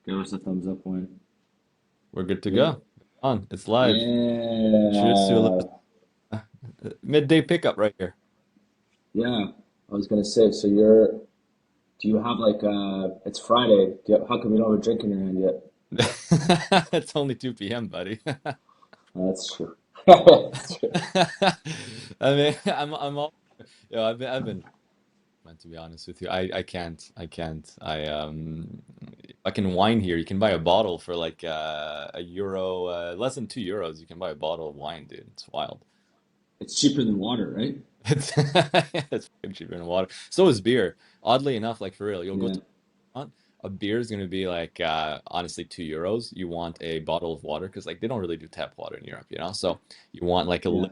Give us a thumbs up when. We're good to Good. go. On. It's live. Cheers to a Yeah. little midday pickup right here. Yeah. I was gonna say, so do you have like it's Friday. How come you don't have a drink in your hand yet? It's only 2 p.m., buddy. Oh, that's true. That's true. I mean, I'm all, I've been, man, to be honest with you, I can't. Fucking wine here. You can buy a bottle for like a euro, less than 2 euros. You can buy a bottle of wine, dude. It's wild. It's cheaper than water, right? It's it's fucking cheaper than water. So is beer. Oddly enough, like for real, you'll go Yeah. to a beer is gonna be like honestly 2 euros. You want a bottle of water because like they don't really do tap water in Europe, you know. So you want like a Yeah. little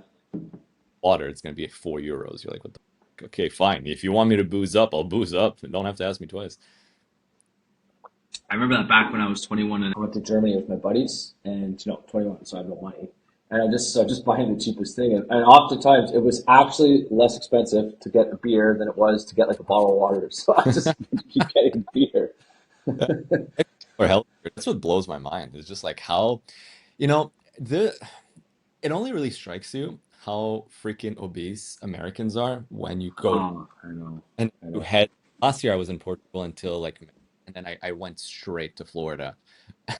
water. It's gonna be 4 euros. You're like, what the fuck? Okay, fine. If you want me to booze up, I'll booze up. Don't have to ask me twice. I remember that back when I was 21 and I went to Germany with my buddies and 21, so I have no money. And I just buying the cheapest thing. And oftentimes it was actually less expensive to get a beer than it was to get like a bottle of water. So I just keep getting beer. Yeah. Or healthier. That's what blows my mind. It's just like how, you know, the it only really strikes you how freaking obese Americans are when you go Oh, I know. and I you know. head. Last year I was in Portugal until like, and then I went straight to Florida.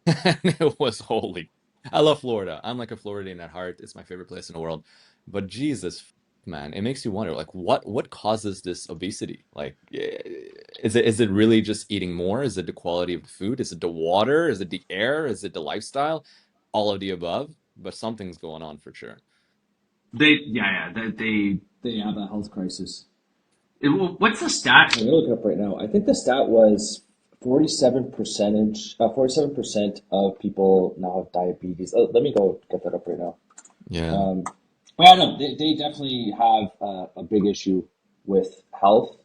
And it was holy. I love Florida. I'm like a Floridian at heart. It's my favorite place in the world. But Jesus, man, it makes you wonder, like, what causes this obesity? Like, is it really just eating more? Is it the quality of the food? Is it the water? Is it the air? Is it the lifestyle? All of the above. But something's going on for sure. They have a health crisis. What's the stat? I'm gonna look it up right now. I think the stat was 47% of people now have diabetes. Let me go get that up right now. Yeah. Um, but yeah, no, they definitely have a big issue with health,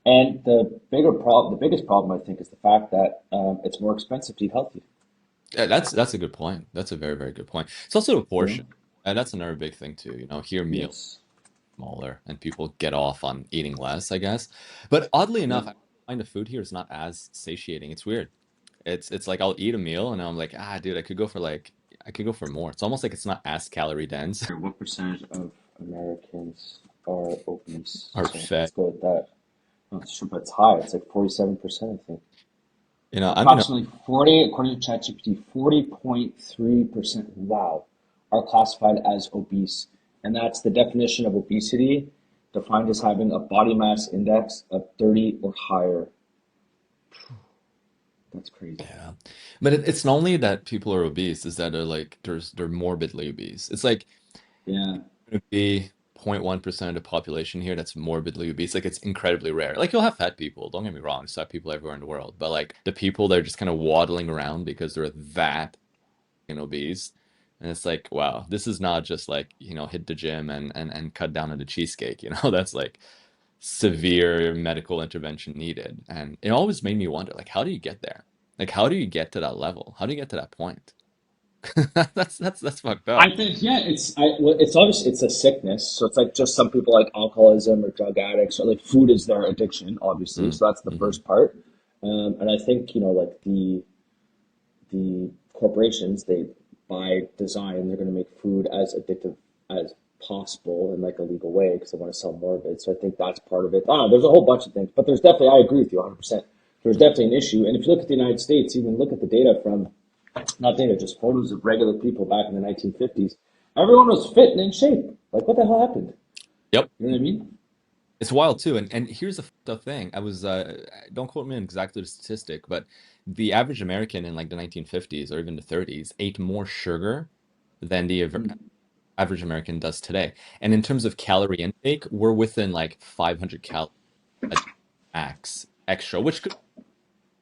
and the biggest problem I think is the fact that it's more expensive to eat healthy. Yeah, that's a good point. That's a very, very good point. It's also a You know? portion. And that's another big thing too. Here meals Yes. smaller and people get off on eating less, I guess. But oddly Yeah. enough, I find the food here is not as satiating. It's weird. It's like I'll eat a meal and I'm like, dude, I could go for more. It's almost like it's not as calorie dense What percentage of Americans are obese? or So fed. let's go with that. Oh, sure, but it's high. It's like 47%, I think. I'm in a Approximately 40, according to ChatGPT, 40.3%, wow, are classified as obese. And that's the definition of obesity, defined as having a body mass index of 30 or higher. That's crazy. yeah. But it's not only that people are obese, is that they're morbidly obese. It's like Yeah. going to be 0.1% of the population here that's morbidly obese. Like it's incredibly rare. Like you'll have fat people, don't get me wrong, there's fat people everywhere in the world. But like the people that are just kind of waddling around because they're that obese. And it's like, wow, this is not just like, hit the gym and cut down on the cheesecake, that's like severe medical intervention needed. And it always made me wonder, like, how do you get there? Like, how do you get to that level? How do you get to that point? That's fucked I up. think, yeah, well, it's obviously it's a sickness. So it's like just some people like alcoholism or drug addicts or like food is their addiction, obviously. Mm, So that's the hmm first part. And I think, like the corporations, they by design, they're going to make food as addictive as possible in like a legal way because they want to sell more of it. So I think that's part of it. I don't know. There's a whole bunch of things, but there's definitely, I agree with you 100%. There's definitely an issue. And if you look at the United States, even look at the data from, not data, just photos of regular people back in the 1950s, everyone was fit and in shape. Like, what the hell happened? Yep. You know what I mean? It's wild too. And here's the fucked up thing. Don't quote me on exactly the statistic, but the average American in like the 1950s or even the 30s ate more sugar than the average American does today. And in terms of calorie intake, we're within like 500 calories a max extra, which could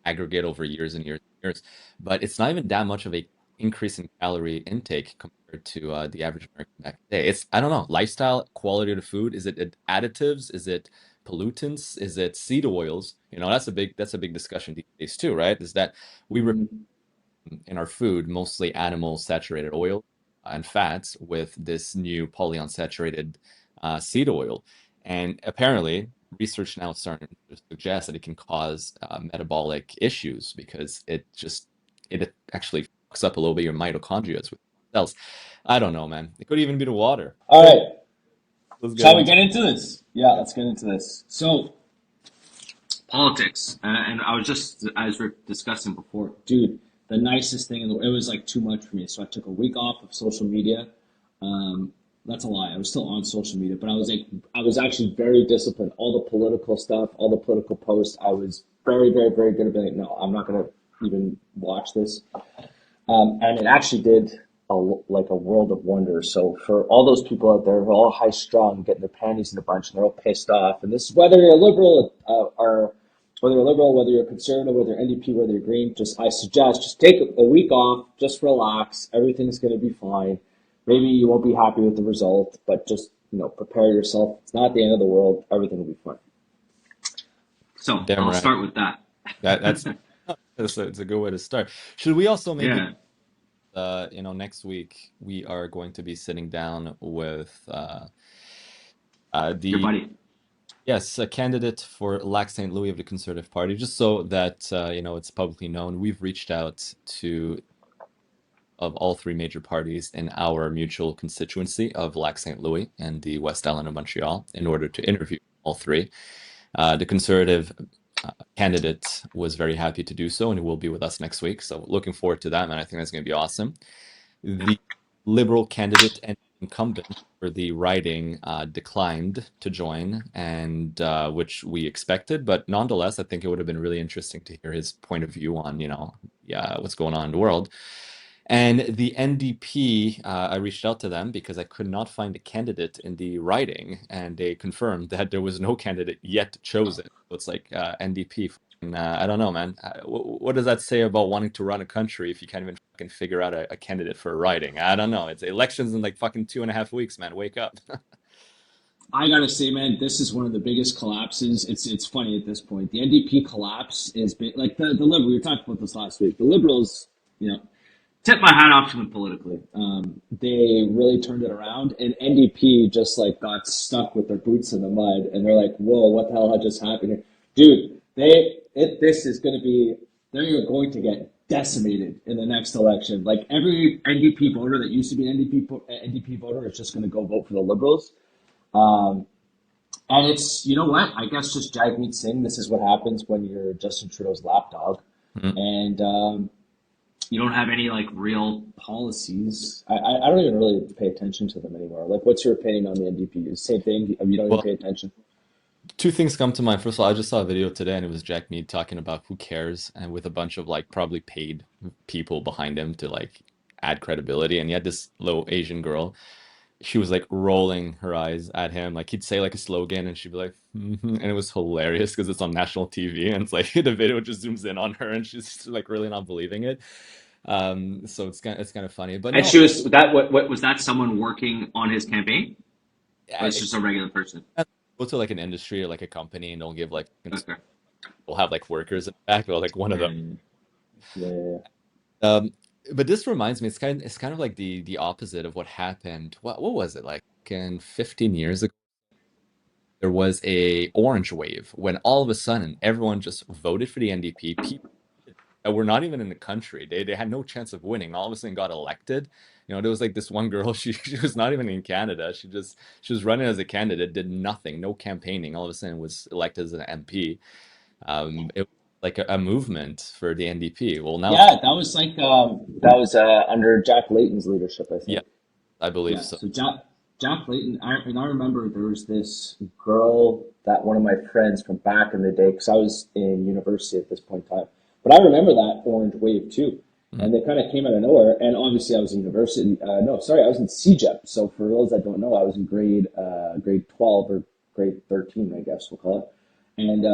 aggregate over years and years and years. But it's not even that much of a increase in calorie intake compared to the average American back in the day. I don't know, lifestyle, quality of the food. Is it additives? Is it pollutants? Is it seed oils? That's a big discussion these days too, right? Is that we Mm-hmm. in our food mostly animal saturated oil and fats with this new polyunsaturated seed oil. And apparently, research now is starting to suggest that it can cause metabolic issues because it just it actually fucks up a little bit your mitochondria with cells. I don't know, man. It could even be the water. All So right, let's get shall we into get into this? Yeah, let's get into this. So, politics, and I was just as we are discussing before, dude. The nicest thing in the it was like too much for me, so I took a week off of social media. Um, that's a lie. I was still on social media, but I was actually very disciplined. All the political stuff, all the political posts, I was very, very, very good at being like, no, I'm not going to even watch this. And it actually did like a world of wonder. So for all those people out there who are all high strung, getting their panties in a bunch, and they're all pissed off, and this is whether you're a liberal or whether you're liberal, whether you're conservative, whether you're NDP, whether you're green, just I suggest just take a week off, just relax. Everything's going to be fine. Maybe you won't be happy with the result, but just prepare yourself. It's not the end of the world. Everything will be fine. So damn I'll right. start with that. That's it's a good way to start. Should we also maybe Yeah, next week we are going to be sitting down with your the buddy. yes, a candidate for Lac St. Louis of the Conservative Party, just so that it's publicly known. We've reached out to of all three major parties in our mutual constituency of Lac St. Louis and the West Island of Montreal in order to interview all three. The Conservative candidate was very happy to do so, and he will be with us next week. So looking forward to that, man. I think that's going to be awesome. The Liberal candidate and incumbent for the riding declined to join, and which we expected, but nonetheless, I think it would have been really interesting to hear his point of view on, yeah, what's going on in the world. And the NDP, I reached out to them because I could not find a candidate in the riding, and they confirmed that there was no candidate yet chosen. So it's like NDP. I don't know, man. What does that say about wanting to run a country if you can't even fucking figure out a candidate for a riding? I don't know. It's elections in like fucking 2.5 weeks, man. Wake up. I gotta say, man, this is one of the biggest collapses. It's funny at this point. The NDP collapse is like the liberal. We talked about this last week. The liberals, tip my hat off to them politically. They really turned it around, and NDP just like got stuck with their boots in the mud, and they're like, "Whoa, what the hell just happened here, dude?" This is going to be they're going to get decimated in the next election. Like every NDP voter that used to be an NDP voter is just going to go vote for the liberals. Um, and it's, you know what? I guess just Jagmeet Singh. This is what happens when you're Justin Trudeau's lapdog, Mm. and you don't have any like real policies. I don't even really pay attention to them anymore. Like, what's your opinion on the NDP? Same thing. You don't even Well, pay attention. two things come to mind. First of all, I just saw a video today, and it was Jack Mead talking about who cares, and with a bunch of like probably paid people behind him to like add credibility. And he had this little Asian girl. She was like rolling her eyes at him. Like he'd say like a slogan, and she'd be like, and it was hilarious because it's on national TV, and it's like the video just zooms in on her, and she's like really not believing it. So it's kind of funny, but And no, she was that. What was that? Someone working on his campaign, or it's I, just a regular person? go to like an industry or like a company, and don't give like Okay. we'll have like workers in the back, or like one of them. Yeah, yeah, yeah. Um, but this reminds me, it's kind of like the opposite of what happened. What was it like in 15 years ago? There was a orange wave when all of a sudden everyone just voted for the NDP. People that were not even in the country, they had no chance of winning. All of a sudden got elected. There was like this one girl. She was not even in Canada. She was running as a candidate, did nothing, no campaigning. All of a sudden was elected as an MP. It was like a movement for the NDP. Well, now it's Yeah, that was like that was under Jack Layton's leadership, I yeah, think. I believe Yeah, so. so Jack Layton, I remember there was this girl that one of my friends from back in the day, because I was in university at this point in time, but I remember that orange wave too, Mm. and they kind of came out of nowhere. And obviously, I was in university. No, sorry, I was in CEGEP. So for those that don't know, I was in grade 12 or grade 13, I guess we'll call it. And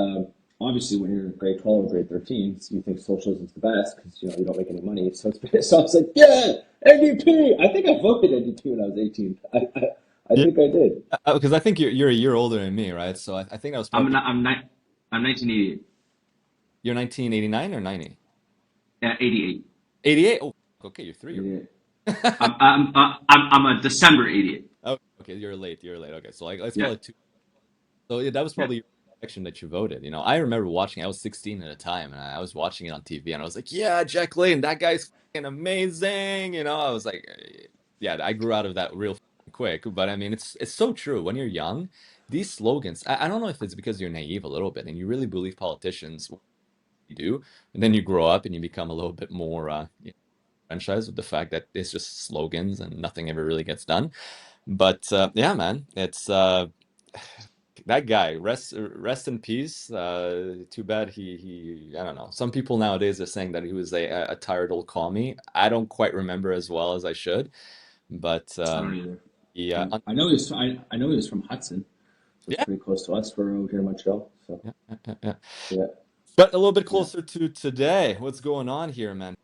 obviously, when you're in grade 12 or grade 13, you think socialism's the best because you don't make any money. So I was like, yeah, NDP. I think I voted NDP when I was 18. I Yeah, think I did. because I think you're a year older than me, right? So I think that was I'm probably not, I'm not, I'm 1988. you're 1989 or 90? 88. 88. Oh, okay, you're 3 years. 88. I'm a December 88. Oh, okay, you're late. You're late. Okay, so like let's call Yeah. it two. So yeah, that was Yeah. probably. election that you voted. You know, I remember watching. I was 16 at a time, and I was watching it on TV, and I was like, "Yeah, Jack Layton, that guy's fucking amazing." You know, I was like, "Yeah." I grew out of that real quick, but I mean, it's so true. When you're young, these slogans. I don't know if it's because you're naive a little bit and you really believe politicians you do, and then you grow up and you become a little bit more franchise with the fact that it's just slogans and nothing ever really gets done. But yeah, man, it's that guy. Rest in peace. Too bad he. I don't know. Some people nowadays are saying that he was a tired old commie. I don't quite remember as well as I should, but I don't either. yeah, I know he was from Hudson, so it's yeah, pretty close to us. We're over here in Montreal, so yeah. yeah, But a little bit yeah. closer to today. What's going on here, man?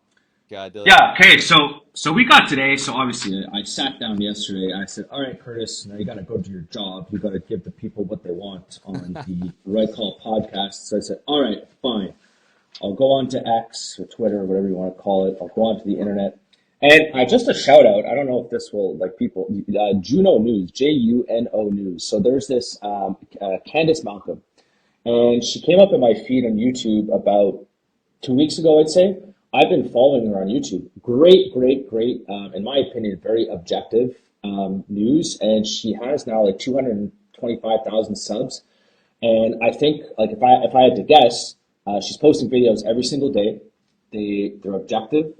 God, Yeah. Okay. So we got today. So obviously, I sat down yesterday. I said, "All right, Curtis, now you got to go to your job. You got to give the people what they want on the Right Call podcast." So I said, "All right, fine. I'll go on to X or Twitter or whatever you want to call it. I'll go onto the internet." And just a shout out. I don't know if this will like people. Juno News, Juno News. So there's this Candace Malcolm, and she came up in my feed on YouTube about 2 weeks ago, I'd say. I've been following her on YouTube. Great, great, great. In my opinion, very objective news, and she has now like 225,000 subs. And I think, like, if I had to guess, she's posting videos every single day. They're objective.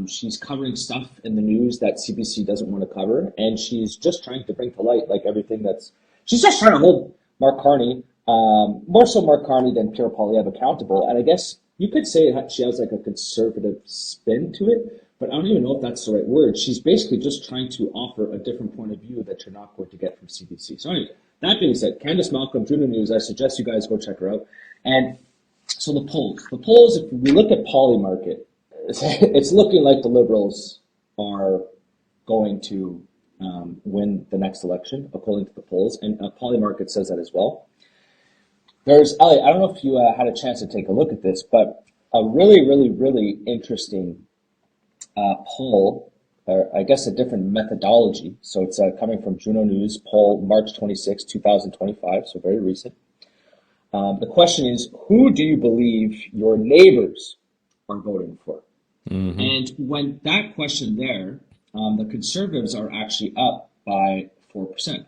She's covering stuff in the news that CBC doesn't want to cover, and she's just trying to bring to light like everything that's. She's just trying to hold Mark Carney, more so Mark Carney than Pierre Poilievre accountable. And I guess you could say she has like a conservative spin to it, but I don't even know if that's the right word. She's basically just trying to offer a different point of view that you're not going to get from CBC. So anyway, that being said, Candace Malcolm, Juno News, I suggest you guys go check her out. And so the polls, if we look at Polymarket, it's looking like the Liberals are going to win the next election, according to the polls, and Polymarket says that as well. There's, Elliot, I don't know if you had a chance to take a look at this, but a really, really, really interesting poll, or I guess a different methodology. So it's coming from Juno News, poll March 26, 2025, so very recent. The question is, who do you believe your neighbors are voting for? mm-hmm. And when that question there, the conservatives are actually up by 4%.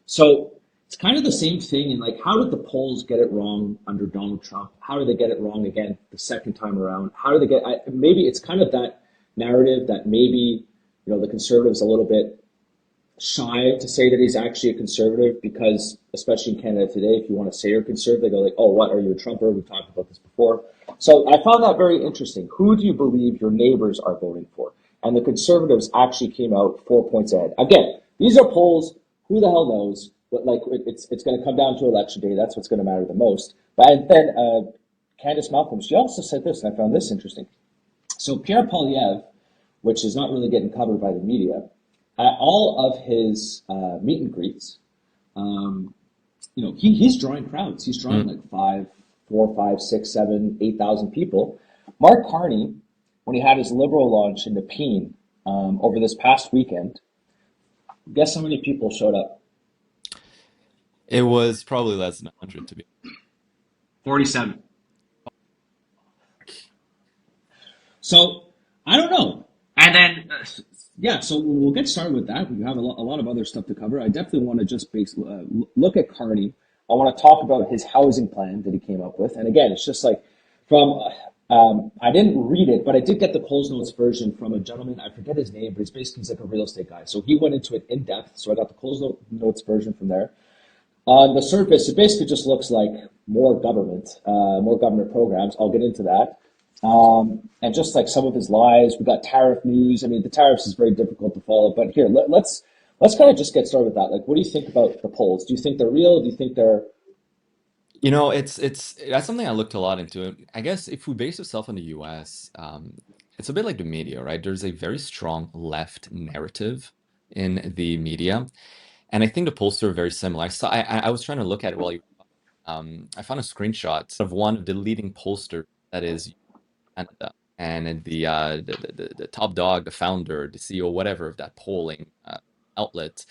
So it's kind of the same thing. And like, how did the polls get it wrong under Donald Trump? How did they get it wrong again the second time around? How did they get? Maybe it's kind of that narrative that maybe the conservatives a little bit shy to say that he's actually a conservative because, especially in Canada today, if you want to say you're conservative, they go like, "Oh, what are you, a Trumper?" We've talked about this before. So I found that very interesting. Who do you believe your neighbors are voting for? And the conservatives actually came out 4 points ahead. Again, these are polls. Who the hell knows? But like, it's going to come down to election day. That's what's going to matter the most. But then Candace Malcolm, she also said this, and I found this interesting. So Pierre Poilievre, which is not really getting covered by the media, at all of his meet and greets, he's drawing crowds. He's drawing like 4, 5, 6, 7, 8,000 people. Mark Carney, when he had his Liberal launch in Nepean over this past weekend, guess how many people showed up? It was probably less than 100 to be. 47. So I don't know. And then, yeah, so we'll get started with that. We have a lot of other stuff to cover. I definitely want to just look at Carney. I want to talk about his housing plan that he came up with. And again, it's just like I didn't read it, but I did get the Coles Notes version from a gentleman. I forget his name, but he's like a real estate guy. So he went into it in depth. So I got the Coles Notes version from there. On the surface, it basically just looks like more government programs. I'll get into that. And just like some of his lies, we got tariff news. I mean, the tariffs is very difficult to follow, but here, let's kind of just get started with that. Like, what do you think about the polls? Do you think they're real? Do you think they're? It's that's something I looked a lot into. I guess if we base ourselves in the US, it's a bit like the media, right? There's a very strong left narrative in the media, and I think the polls are very similar. I was trying to look at it while I found a screenshot of one of the leading pollsters that is Canada, and the top dog, the founder, the CEO, whatever of that polling outlet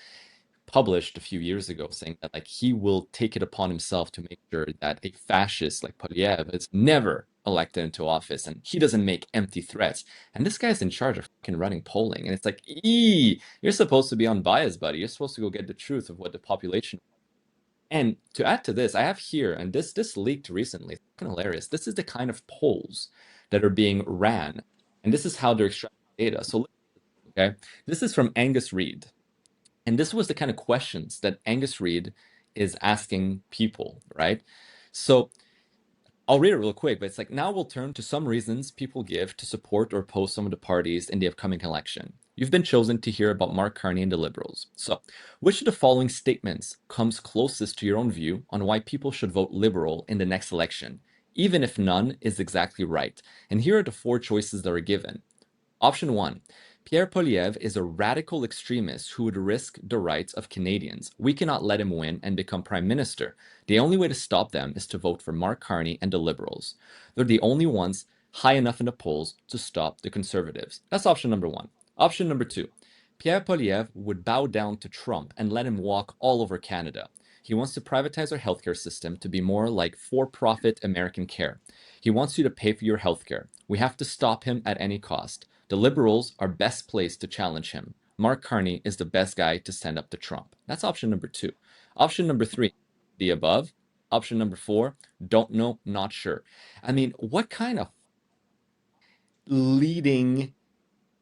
published a few years ago saying that like he will take it upon himself to make sure that a fascist like Polyev is never elected into office and he doesn't make empty threats. And this guy's in charge of fucking running polling. And it's like, you're supposed to be unbiased, buddy. You're supposed to go get the truth of what the population. And to add to this, I have here, and this leaked recently, it's fucking hilarious. This is the kind of polls that are being ran, and this is how they're extracting data. So, okay, this is from Angus Reid. And this was the kind of questions that Angus Reid is asking people, right? So I'll read it real quick, but it's like, now we'll turn to some reasons people give to support or oppose some of the parties in the upcoming election. You've been chosen to hear about Mark Carney and the Liberals. So, which of the following statements comes closest to your own view on why people should vote Liberal in the next election, even if none is exactly right? And here are the four choices that are given. Option 1. Pierre Poilievre is a radical extremist who would risk the rights of Canadians. We cannot let him win and become prime minister. The only way to stop them is to vote for Mark Carney and the Liberals. They're the only ones high enough in the polls to stop the Conservatives. That's option number 1. Option number 2. Pierre Poilievre would bow down to Trump and let him walk all over Canada. He wants to privatize our healthcare system to be more like for-profit American care. He wants you to pay for your healthcare. We have to stop him at any cost. The Liberals are best placed to challenge him. Mark Carney is the best guy to stand up to Trump. That's option number 2. Option number 3, the above. Option number 4, don't know, not sure. I mean, what kind of leading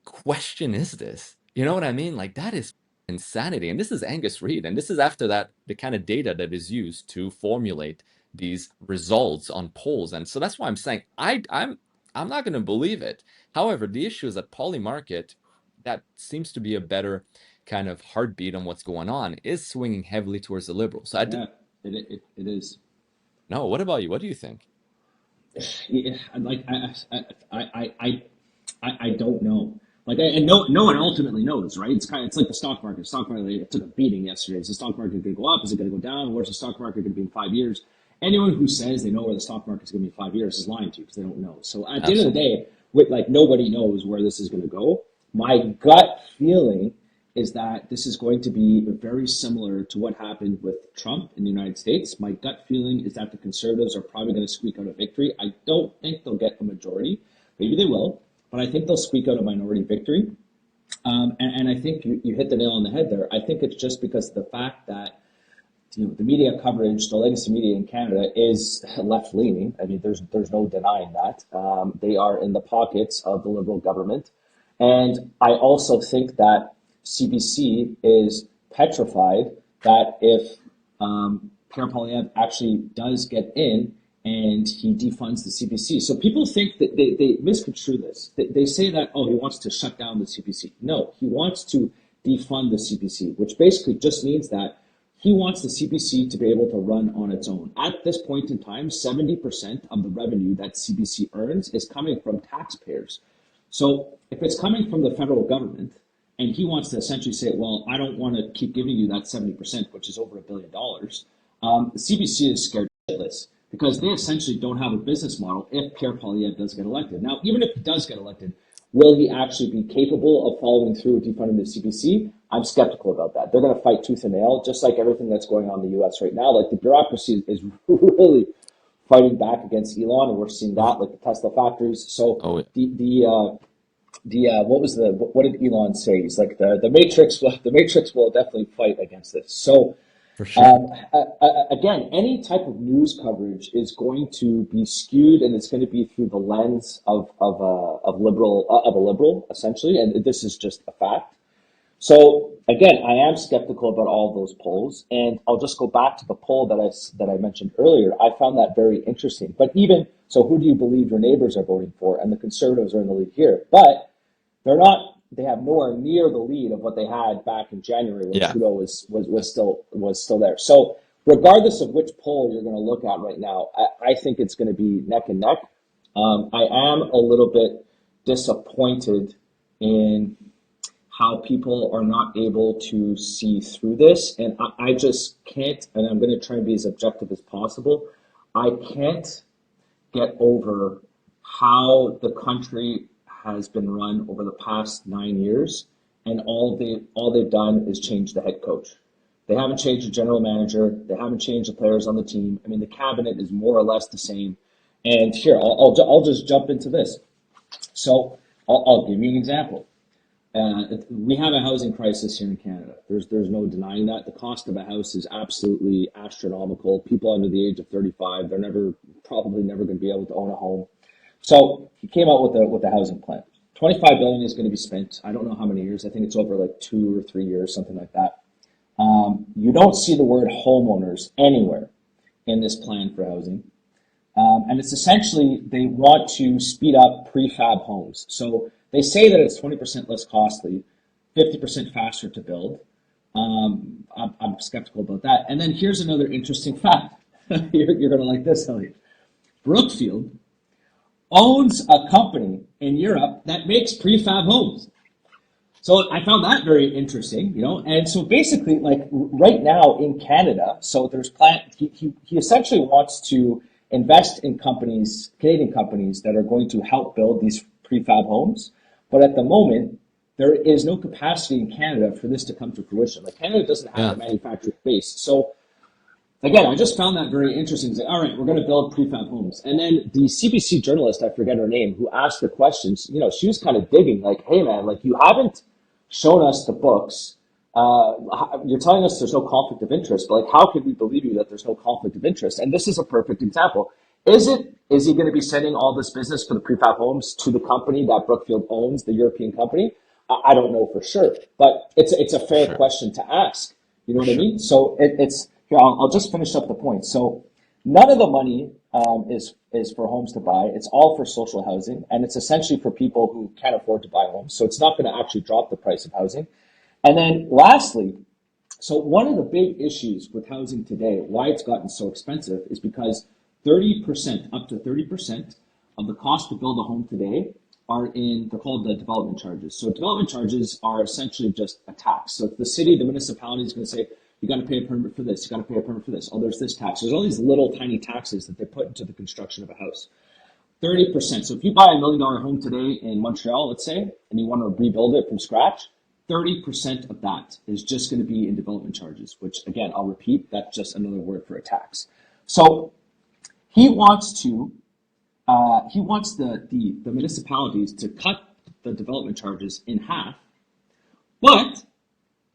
question is this? You know what I mean? Like, that is insanity. And this is Angus Reid. And this is after that, the kind of data that is used to formulate these results on polls. And so that's why I'm saying I'm not going to believe it. However, the issue is that Polymarket, that seems to be a better kind of heartbeat on what's going on, is swinging heavily towards the Liberals. So Yeah, it is. no, what about you? What do you think? Yeah, like I don't know. Like, and no one ultimately knows, right? It's like the stock market. Stock market, like, it took a beating yesterday. Is the stock market going to go up? Is it going to go down? Where's the stock market going to be in 5 years? Anyone who says they know where the stock market is going to be in 5 years is lying to you because they don't know. So at the end of the day, like, nobody knows where this is going to go. My gut feeling is that this is going to be very similar to what happened with Trump in the United States. My gut feeling is that the Conservatives are probably going to squeak out a victory. I don't think they'll get a majority. Maybe they will, but I think they'll squeak out a minority victory. And I think you hit the nail on the head there. I think it's just because of the fact that the media coverage, the legacy media in Canada is left leaning. I mean, there's no denying that. They are in the pockets of the Liberal government. And I also think that CBC is petrified that if Pierre Poilievre actually does get in and he defunds the CBC. So people think that they misconstrue this. They say that, oh, he wants to shut down the CBC. No, he wants to defund the CBC, which basically just means that he wants the CBC to be able to run on its own. At this point in time, 70% of the revenue that CBC earns is coming from taxpayers. So if it's coming from the federal government, and he wants to essentially say, well, I don't want to keep giving you that 70%, which is over $1 billion, the CBC is scared shitless because they essentially don't have a business model if Pierre Poilievre does get elected. Now, even if he does get elected, will he actually be capable of following through with defunding the CBC? I'm skeptical about that. They're going to fight tooth and nail, just like everything that's going on in the U.S. right now. Like, the bureaucracy is really fighting back against Elon, and we're seeing that, like the Tesla factories. So what did Elon say? He's like the Matrix will definitely fight against this. So For sure. again, any type of news coverage is going to be skewed, and it's going to be through the lens of a liberal essentially, and this is just a fact. So again, I am skeptical about all of those polls, and I'll just go back to the poll that I mentioned earlier. I found that very interesting. But even so, who do you believe your neighbors are voting for? And the Conservatives are in the lead here, but they're not. They have nowhere near the lead of what they had back in January when Yeah. Trudeau was still there. So regardless of which poll you're going to look at right now, I think it's going to be neck and neck. I am a little bit disappointed in how people are not able to see through this. And I just can't, and I'm going to try and be as objective as possible. I can't get over how the country has been run over the past 9 years. And all they've done is change the head coach. They haven't changed the general manager. They haven't changed the players on the team. I mean, the cabinet is more or less the same. And here, I'll just jump into this. So I'll give you an example. We have a housing crisis here in Canada. There's no denying that. The cost of a house is absolutely astronomical. People under the age of 35, they're probably never going to be able to own a home. So he came out with a housing plan. 25 billion is going to be spent. I don't know how many years. I think it's over like 2 or 3 years, something like that. You don't see the word homeowners anywhere in this plan for housing. And it's essentially they want to speed up prefab homes. So they say that it's 20% less costly, 50% faster to build. I'm skeptical about that. And then here's another interesting fact. You're going to like this, Elliot. Brookfield owns a company in Europe that makes prefab homes. So I found that very interesting, you know. And so basically, like right now in Canada, so there's he essentially wants to invest in companies, Canadian companies that are going to help build these prefab homes. But at the moment, there is no capacity in Canada for this to come to fruition. Like Canada doesn't have Yeah, a manufacturing base. So again, I just found that very interesting. It's like, all right, we're going to build prefab homes. And then the CBC journalist, I forget her name, who asked the questions, you know, she was kind of digging like, hey man, like you haven't shown us the books. You're telling us there's no conflict of interest, but like, how can we believe you that there's no conflict of interest? And this is a perfect example. Is he going to be sending all this business for the prefab homes to the company that Brookfield owns, the European company? I don't know for sure, but it's a for fair sure, question to ask. You know for what I sure. mean? So it's here. I'll just finish up the point. So none of the money is for homes to buy. It's all for social housing, and it's essentially for people who can't afford to buy homes. So it's not going to actually drop the price of housing. And then lastly, so one of the big issues with housing today, why it's gotten so expensive, is because 30%, up to 30% of the cost to build a home today they're called the development charges. So development charges are essentially just a tax. So the city, the municipality is going to say, you got to pay a permit for this, you got to pay a permit for this. Oh, there's this tax. There's all these little tiny taxes that they put into the construction of a house. 30%. So if you buy $1 million home today in Montreal, let's say, and you want to rebuild it from scratch, 30% of that is just going to be in development charges, which again, I'll repeat, that's just another word for a tax. So he wants to, he wants the municipalities to cut the development charges in half, but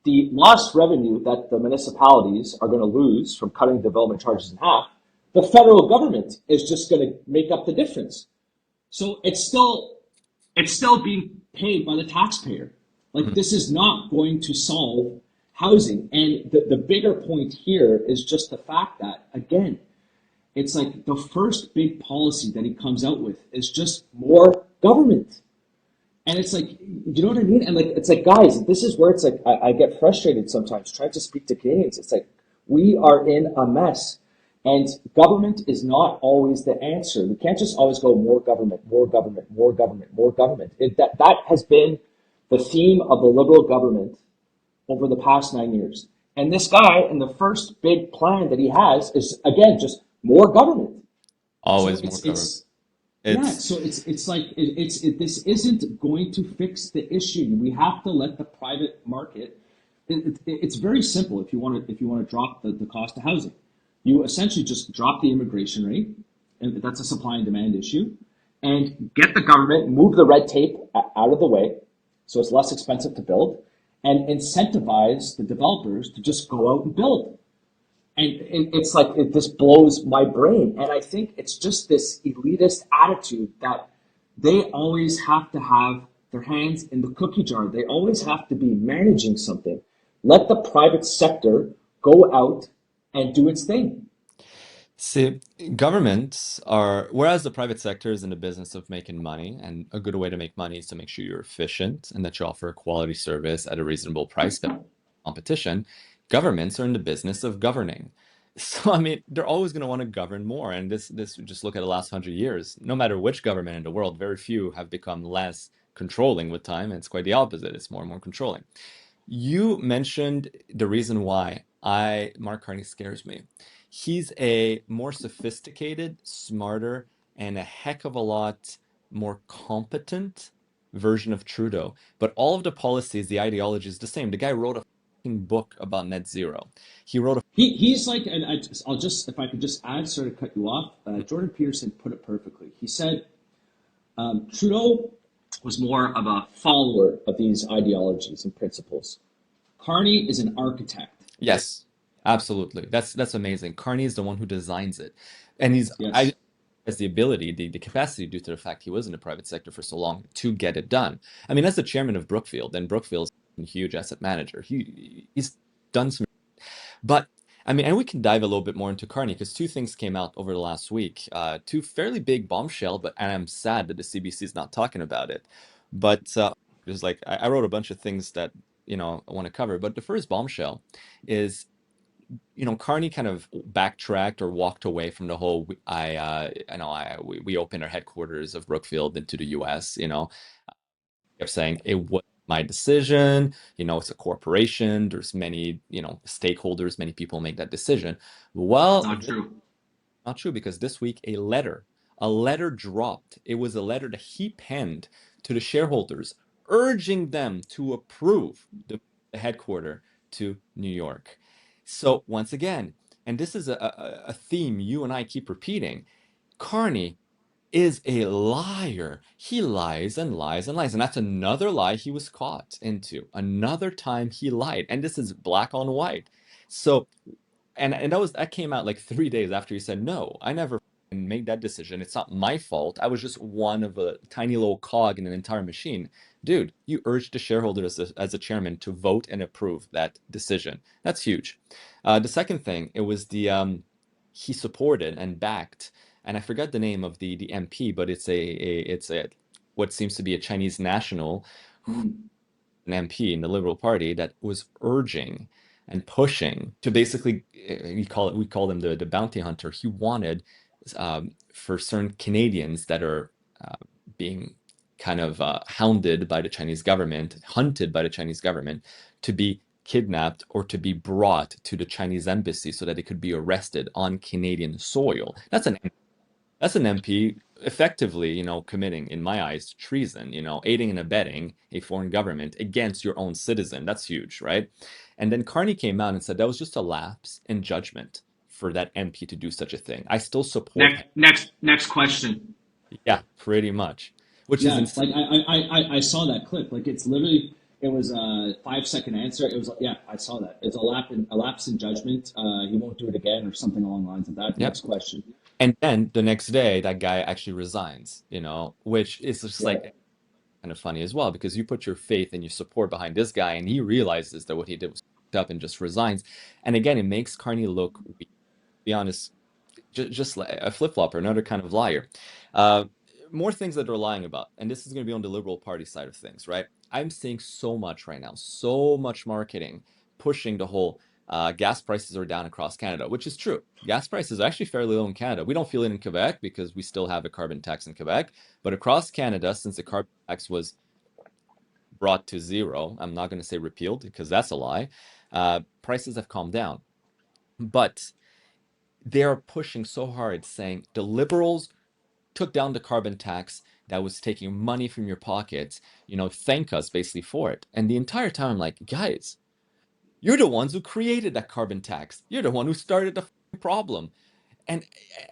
the lost revenue that the municipalities are going to lose from cutting development charges in half, the federal government is just going to make up the difference. So it's still being paid by the taxpayer. Like Mhm. this is not going to solve housing. And the bigger point here is just the fact that again, it's like the first big policy that he comes out with is just more government. And it's like, you know what I mean? And like, it's like, guys, this is where it's like, I get frustrated sometimes trying to speak to Canadians. It's like, we are in a mess. And government is not always the answer. We can't just always go more government, more government, more government, more government. That has been the theme of the Liberal government over the past 9 years. And this guy, and the first big plan that he has is, again, just more government. So Always more it's government. it's yeah, It's so it's like this isn't going to fix the issue. We have to let the private market. It's very simple. If you want to drop the cost of housing, you essentially just drop the immigration rate, and that's a supply and demand issue, and get the government move the red tape out of the way, so it's less expensive to build, and incentivize the developers to just go out and build. And it's like this blows my brain. And I think it's just this elitist attitude that they always have to have their hands in the cookie jar. They always have to be managing something. Let the private sector go out and do its thing. See, governments are, whereas the private sector is in the business of making money, and a good way to make money is to make sure you're efficient and that you offer a quality service at a reasonable price to competition, governments are in the business of governing. So, I mean, they're always going to want to govern more. And this, just look at the last 100 years. No matter which government in the world, very few have become less controlling with time. And it's quite the opposite. It's more and more controlling. You mentioned the reason why Mark Carney scares me. He's a more sophisticated, smarter, and a heck of a lot more competent version of Trudeau. But all of the policies, the ideology is the same. The guy wrote a book about net zero. He wrote a He's like, and I'll just, if I could just add, sorry to cut you off. Jordan Peterson put it perfectly. He said Trudeau was more of a follower of these ideologies and principles. Carney is an architect. yes, absolutely. That's amazing. Carney is the one who designs it, and I Yes. has the ability, the capacity, due to the fact he was in the private sector for so long, to get it done. I mean, as the chairman of Brookfield, and Brookfield's a huge asset manager, he's done some. But I mean, and we can dive a little bit more into Carney because two things came out over the last week, two fairly big bombshell. But and I'm sad that the CBC is not talking about it. But there's like I wrote a bunch of things that I want to cover. But the first bombshell is Carney kind of backtracked or walked away from the whole we opened our headquarters of Brookfield into the US, kept saying it was my decision, it's a corporation, there's many, stakeholders, many people make that decision. Well, Not true. not true because this week a letter dropped. It was a letter that he penned to the shareholders, urging them to approve the headquarter to New York. So once again, and this is a theme you and I keep repeating, Carney is a liar. He lies and lies and lies. And that's another lie he was caught into. Another time he lied. And this is black on white. So and that came out like 3 days after he said, no, I never made that decision. It's not my fault. I was just one of a tiny little cog in an entire machine. Dude, you urged the shareholders as a chairman to vote and approve that decision. That's huge. The second thing, it was he supported and backed, and I forgot the name of the MP, but it's a what seems to be a Chinese national, an MP in the Liberal Party that was urging and pushing to basically we call them the bounty hunter. He wanted for certain Canadians that are being kind of hounded by the Chinese government, hunted by the Chinese government, to be kidnapped or to be brought to the Chinese embassy so that they could be arrested on Canadian soil. That's an MP effectively, committing, in my eyes, treason, aiding and abetting a foreign government against your own citizen. That's huge, right? And then Carney came out and said that was just a lapse in judgment for that MP to do such a thing. I still support him. Next question. Yeah, pretty much. Which is Yeah, insane. like I saw that clip. Like it's literally it was a 5 second answer. It was yeah, I saw that. It's a lapse in judgment. He won't do it again or something along the lines of that. Yep. Next question. And then the next day, that guy actually resigns, which is just Yeah. like kind of funny as well because you put your faith and your support behind this guy and he realizes that what he did was fucked up and just resigns. And again, it makes Carney look weak. To be honest, just like a flip-flopper, another kind of liar. Uh, More things that they're lying about, and this is going to be on the Liberal Party side of things, right? I'm seeing so much right now, so much marketing pushing the whole gas prices are down across Canada, which is true. Gas prices are actually fairly low in Canada. We don't feel it in Quebec because we still have a carbon tax in Quebec, but across Canada, since the carbon tax was brought to zero, I'm not going to say repealed because that's a lie, prices have calmed down. But they're pushing so hard saying the Liberals took down the carbon tax that was taking money from your pockets, thank us basically for it. And the entire time I'm like, guys, you're the ones who created that carbon tax. You're the one who started the problem. And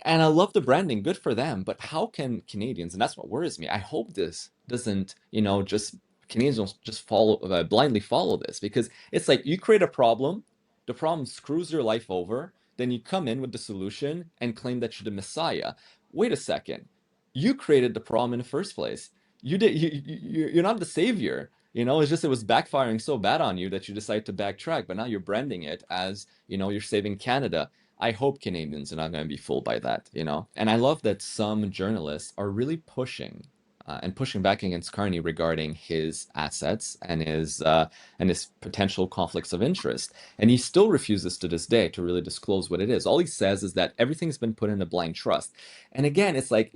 and I love the branding, good for them. But how can Canadians, and that's what worries me. I hope this doesn't, just Canadians don't just follow blindly follow this because it's like you create a problem, the problem screws your life over, then you come in with the solution and claim that you're the messiah. Wait a second, you created the problem in the first place. You did. You're not the savior. It's just it was backfiring so bad on you that you decided to backtrack. But now you're branding it as you're saving Canada. I hope Canadians are not going to be fooled by that. And I love that some journalists are really pushing back against Carney regarding his assets and his potential conflicts of interest. And he still refuses to this day to really disclose what it is. All he says is that everything's been put in a blind trust. And again, it's like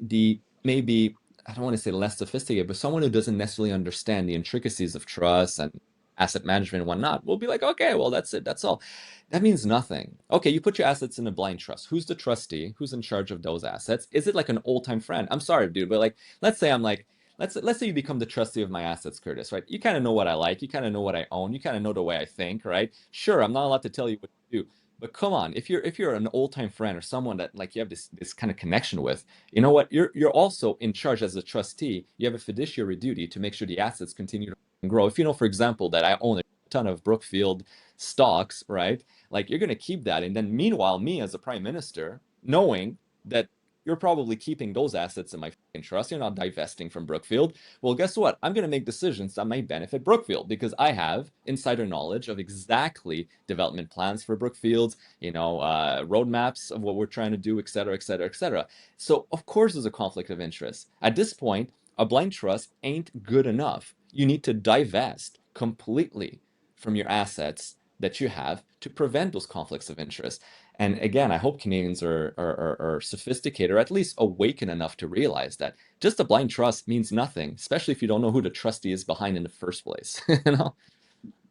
maybe I don't want to say less sophisticated, but someone who doesn't necessarily understand the intricacies of trust and asset management and whatnot will be like, okay, well, that's it. That's all. That means nothing. Okay, you put your assets in a blind trust. Who's the trustee? Who's in charge of those assets? Is it like an old time friend? I'm sorry, dude, but like, let's say I'm like, let's say you become the trustee of my assets, Curtis, right? You kind of know what I like, you kind of know what I own, you kind of know the way I think, right? Sure, I'm not allowed to tell you what to do, but come on, if you're an old-time friend or someone that like you have this kind of connection with, you know what? You're also in charge as a trustee. You have a fiduciary duty to make sure the assets continue to grow. If you know, for example, that I own a ton of Brookfield stocks, right? Like you're gonna keep that, and then meanwhile, me as a prime minister, knowing that you're probably keeping those assets in my trust. You're not divesting from Brookfield. Well, guess what? I'm going to make decisions that might benefit Brookfield because I have insider knowledge of exactly development plans for Brookfield, roadmaps of what we're trying to do, et cetera, et cetera, et cetera. So, of course, there's a conflict of interest. At this point, a blind trust ain't good enough. You need to divest completely from your assets that you have to prevent those conflicts of interest. And again, I hope Canadians are sophisticated or at least awakened enough to realize that just a blind trust means nothing, especially if you don't know who the trustee is behind in the first place. You know?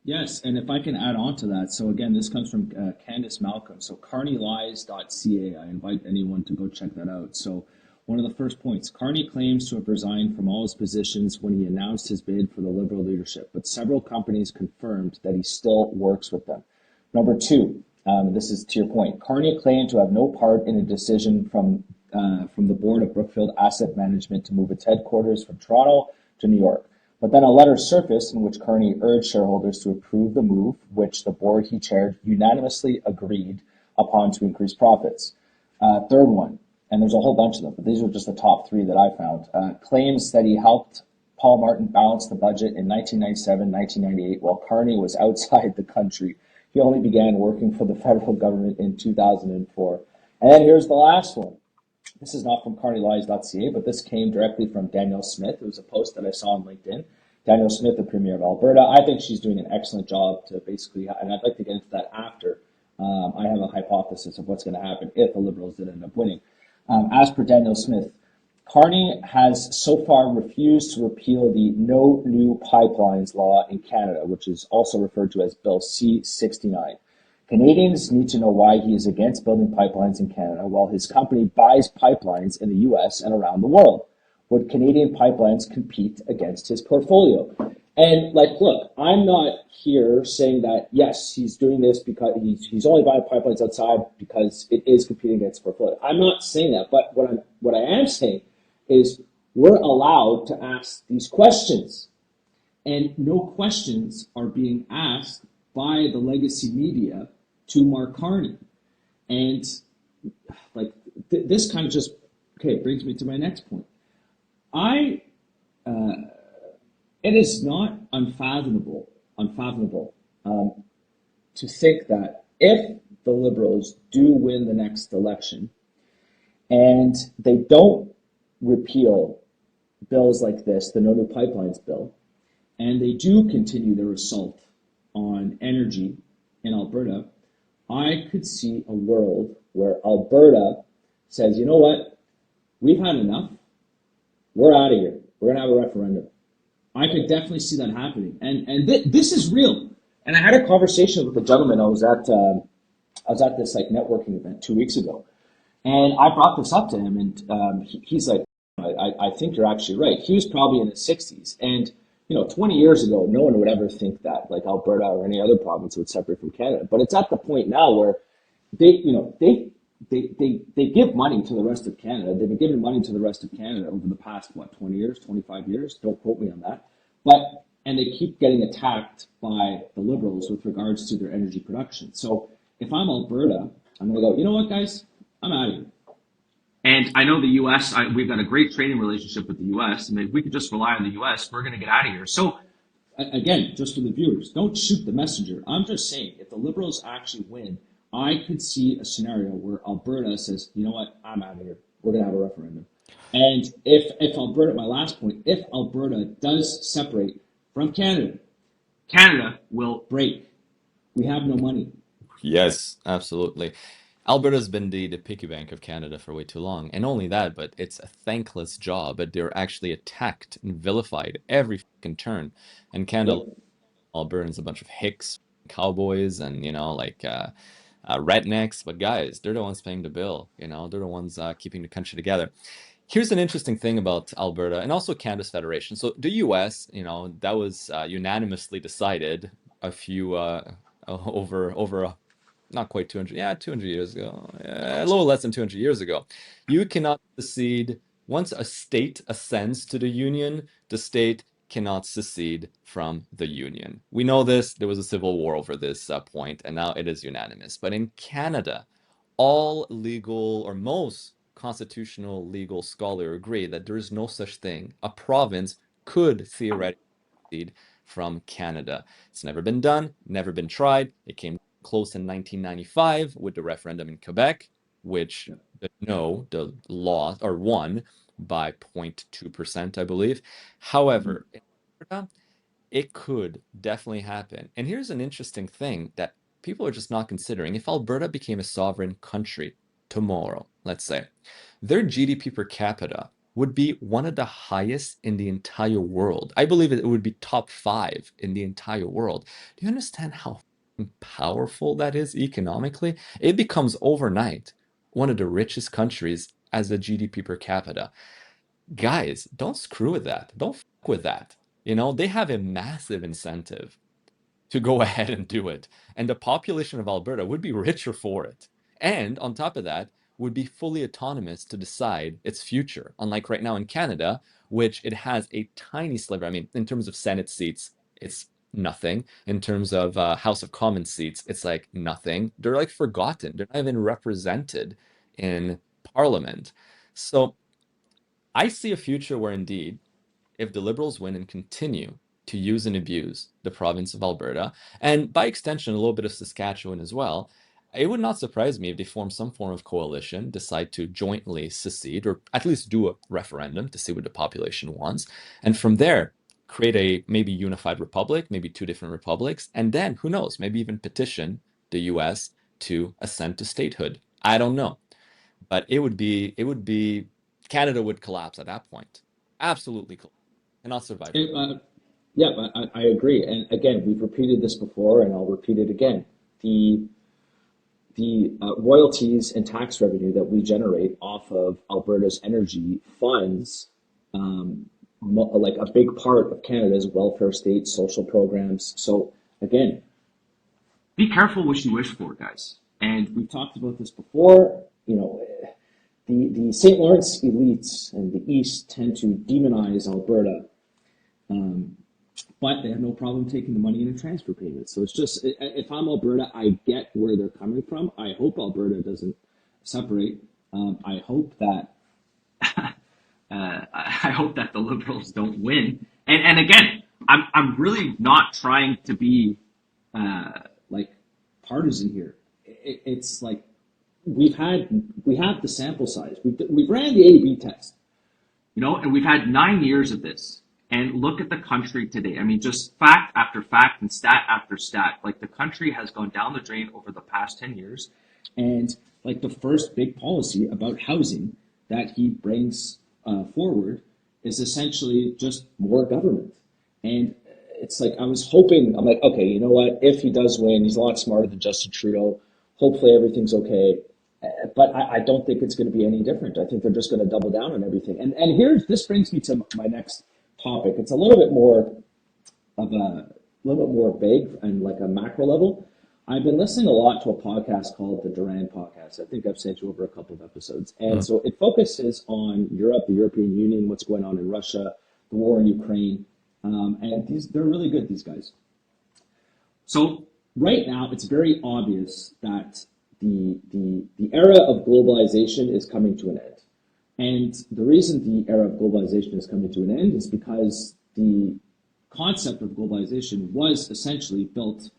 Yes, and if I can add on to that, so again, this comes from Candice Malcolm. So carneylies.ca. I invite anyone to go check that out. So one of the first points, Carney claims to have resigned from all his positions when he announced his bid for the Liberal leadership, but several companies confirmed that he still works with them. Number two, this is to your point. Carney claimed to have no part in a decision from the board of Brookfield Asset Management to move its headquarters from Toronto to New York. But then a letter surfaced in which Carney urged shareholders to approve the move, which the board he chaired unanimously agreed upon to increase profits. Third one, and there's a whole bunch of them, but these are just the top three that I found. Claims that he helped Paul Martin balance the budget in 1997, 1998, while Carney was outside the country. He only began working for the federal government in 2004. And then here's the last one. This is not from carneylies.ca, but this came directly from Danielle Smith. It was a post that I saw on LinkedIn. Danielle Smith, the Premier of Alberta. I think she's doing an excellent job to basically, and I'd like to get into that after. I have a hypothesis of what's going to happen if the Liberals did end up winning. As per Danielle Smith, Carney has so far refused to repeal the No New Pipelines law in Canada, which is also referred to as Bill C-69. Canadians need to know why he is against building pipelines in Canada while his company buys pipelines in the US and around the world. Would Canadian pipelines compete against his portfolio? And like, look, I'm not here saying that, yes, he's doing this because he's only buying pipelines outside because it is competing against his portfolio. I'm not saying that, but what I am saying is we're allowed to ask these questions. And no questions are being asked by the legacy media to Mark Carney. And like this kind of just brings me to my next point. It is not unfathomable to think that if the Liberals do win the next election and they don't repeal bills like this, the No New Pipelines bill, and they do continue their assault on energy in Alberta, I could see a world where Alberta says, you know what, we've had enough, we're out of here, we're going to have a referendum. I could definitely see that happening, and this is real. And I had a conversation with a gentleman. I was at this like networking event 2 weeks ago, and I brought this up to him, and he's like, I think you're actually right. He was probably in his 60s, and 20 years ago, no one would ever think that like Alberta or any other province would separate from Canada. But it's at the point now where they give money to the rest of Canada. They've been giving money to the rest of Canada over the past, 20 years, 25 years? Don't quote me on that. And they keep getting attacked by the Liberals with regards to their energy production. So if I'm Alberta, I'm going to go, you know what, guys? I'm out of here. And I know the U.S., we've got a great trading relationship with the U.S., and if we could just rely on the U.S., we're going to get out of here. So again, just for the viewers, don't shoot the messenger. I'm just saying, if the Liberals actually win, I could see a scenario where Alberta says, you know what, I'm out of here. We're going to have a referendum. And if Alberta, my last point, if Alberta does separate from Canada, Canada will break. We have no money. Yes, absolutely. Alberta's been the piggy bank of Canada for way too long. And only that, but it's a thankless job. But they're actually attacked and vilified every fucking turn. And Canada, Yep. Albertans, a bunch of hicks, cowboys, and, rednecks. But guys, they're the ones paying the bill. They're the ones keeping the country together. Here's an interesting thing about Alberta and also Canada's federation. So the U.S., that was unanimously decided a few over not quite 200, yeah, 200 years ago, a little less than 200 years ago. You cannot secede. Once a state ascends to the union, the state cannot secede from the union. We know this. There was a civil war over this point, and now it is unanimous. But in Canada, all legal or most constitutional legal scholars agree that there is no such thing. A province could theoretically secede from Canada. It's never been done, never been tried. It came close in 1995 with the referendum in Quebec, which the law or won by 0.2%, I believe. However, in Alberta, it could definitely happen. And here's an interesting thing that people are just not considering. If Alberta became a sovereign country tomorrow, let's say, their GDP per capita would be one of the highest in the entire world. I believe it would be top 5 in the entire world. Do you understand how powerful that is economically? It becomes overnight one of the richest countries as a GDP per capita. Guys, don't screw with that. Don't fuck with that. They have a massive incentive to go ahead and do it. And the population of Alberta would be richer for it. And on top of that, would be fully autonomous to decide its future. Unlike right now in Canada, which it has a tiny sliver. I mean, in terms of Senate seats, it's nothing. In terms of House of Commons seats, it's like nothing. They're like forgotten. They're not even represented in Parliament. So I see a future where indeed, if the Liberals win and continue to use and abuse the province of Alberta, and by extension, a little bit of Saskatchewan as well, it would not surprise me if they form some form of coalition, decide to jointly secede, or at least do a referendum to see what the population wants, and from there, create a maybe unified republic, maybe two different republics, and then who knows, maybe even petition the US to ascend to statehood. I don't know. But it would be Canada would collapse at that point. Absolutely collapse. Cannot survive And, for yeah, I agree. And again, we've repeated this before, and I'll repeat it again. The royalties and tax revenue that we generate off of Alberta's energy funds, like a big part of Canada's welfare state, social programs. So again, be careful what you wish for, guys. And we've talked about this before. The St. Lawrence elites and the East tend to demonize Alberta, um, but they have no problem taking the money in a transfer payment. So it's just, if I'm Alberta, I get where they're coming from. I hope Alberta doesn't separate. I hope that I hope that the Liberals don't win. And again, I'm really not trying to be like partisan here. It's like we have the sample size. We've ran the A/B test, and we've had 9 years of this. And look at the country today. I mean, just fact after fact and stat after stat. Like the country has gone down the drain over the past 10 years. And like the first big policy about housing that he brings forward is essentially just more government. And it's like, I'm like, okay, you know what? If he does win, he's a lot smarter than Justin Trudeau. Hopefully everything's okay. But I don't think it's going to be any different. I think they're just going to double down on everything. And this brings me to my next topic. It's a little bit more of a little bit more vague and like a macro level. I've been listening a lot to a podcast called the Duran Podcast. I think I've sent you over a couple of episodes. And it. so it focuses on Europe, the European Union, what's going on in Russia, the war in Ukraine. And they're really good, these guys. So right now, it's very obvious that the era of globalization is coming to an end. And the reason the era of globalization is coming to an end is because the concept of globalization was essentially built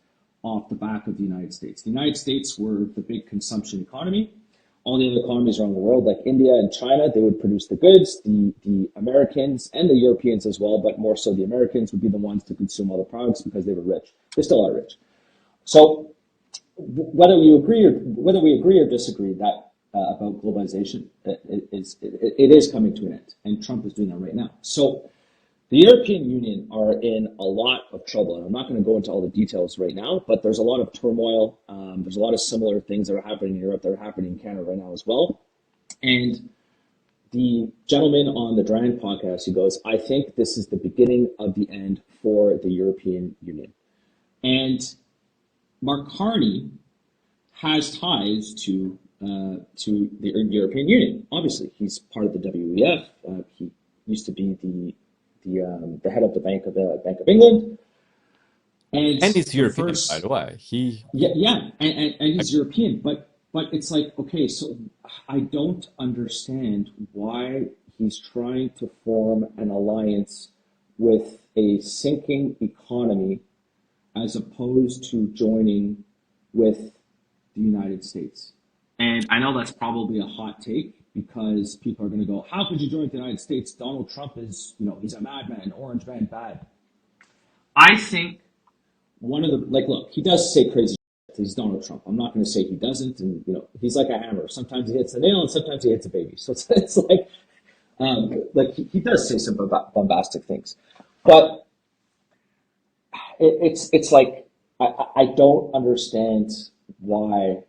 off the back of the United States. The United States were the big consumption economy. All the other economies around the world, like India and China, they would produce the goods. The Americans and the Europeans as well, but more so the Americans would be the ones to consume all the products because they were rich. They still are rich. So whether we agree or disagree that about globalization, it is coming to an end, and Trump is doing that right now. So the European Union are in a lot of trouble, and I'm not going to go into all the details right now, but there's a lot of turmoil. There's a lot of similar things that are happening in Europe that are happening in Canada right now as well. And the gentleman on the Duran podcast, he goes, I think this is the beginning of the end for the European Union. And Mark Carney has ties to the European Union. Obviously, he's part of the WEF. He used to be the head of the Bank of England, and And he's the European, by first the way. yeah, yeah, and he's European, but it's like, okay, so I don't understand why he's trying to form an alliance with a sinking economy as opposed to joining with the United States. And I know that's probably a hot take because people are going to go, how could you join the United States? Donald Trump is, he's a madman, orange man, bad. I think one of the, like, look, he does say crazy shit. He's Donald Trump. I'm not going to say he doesn't. And, he's like a hammer. Sometimes he hits the nail and sometimes he hits a baby. So it's like he does say some bombastic things. But it's like, I don't understand why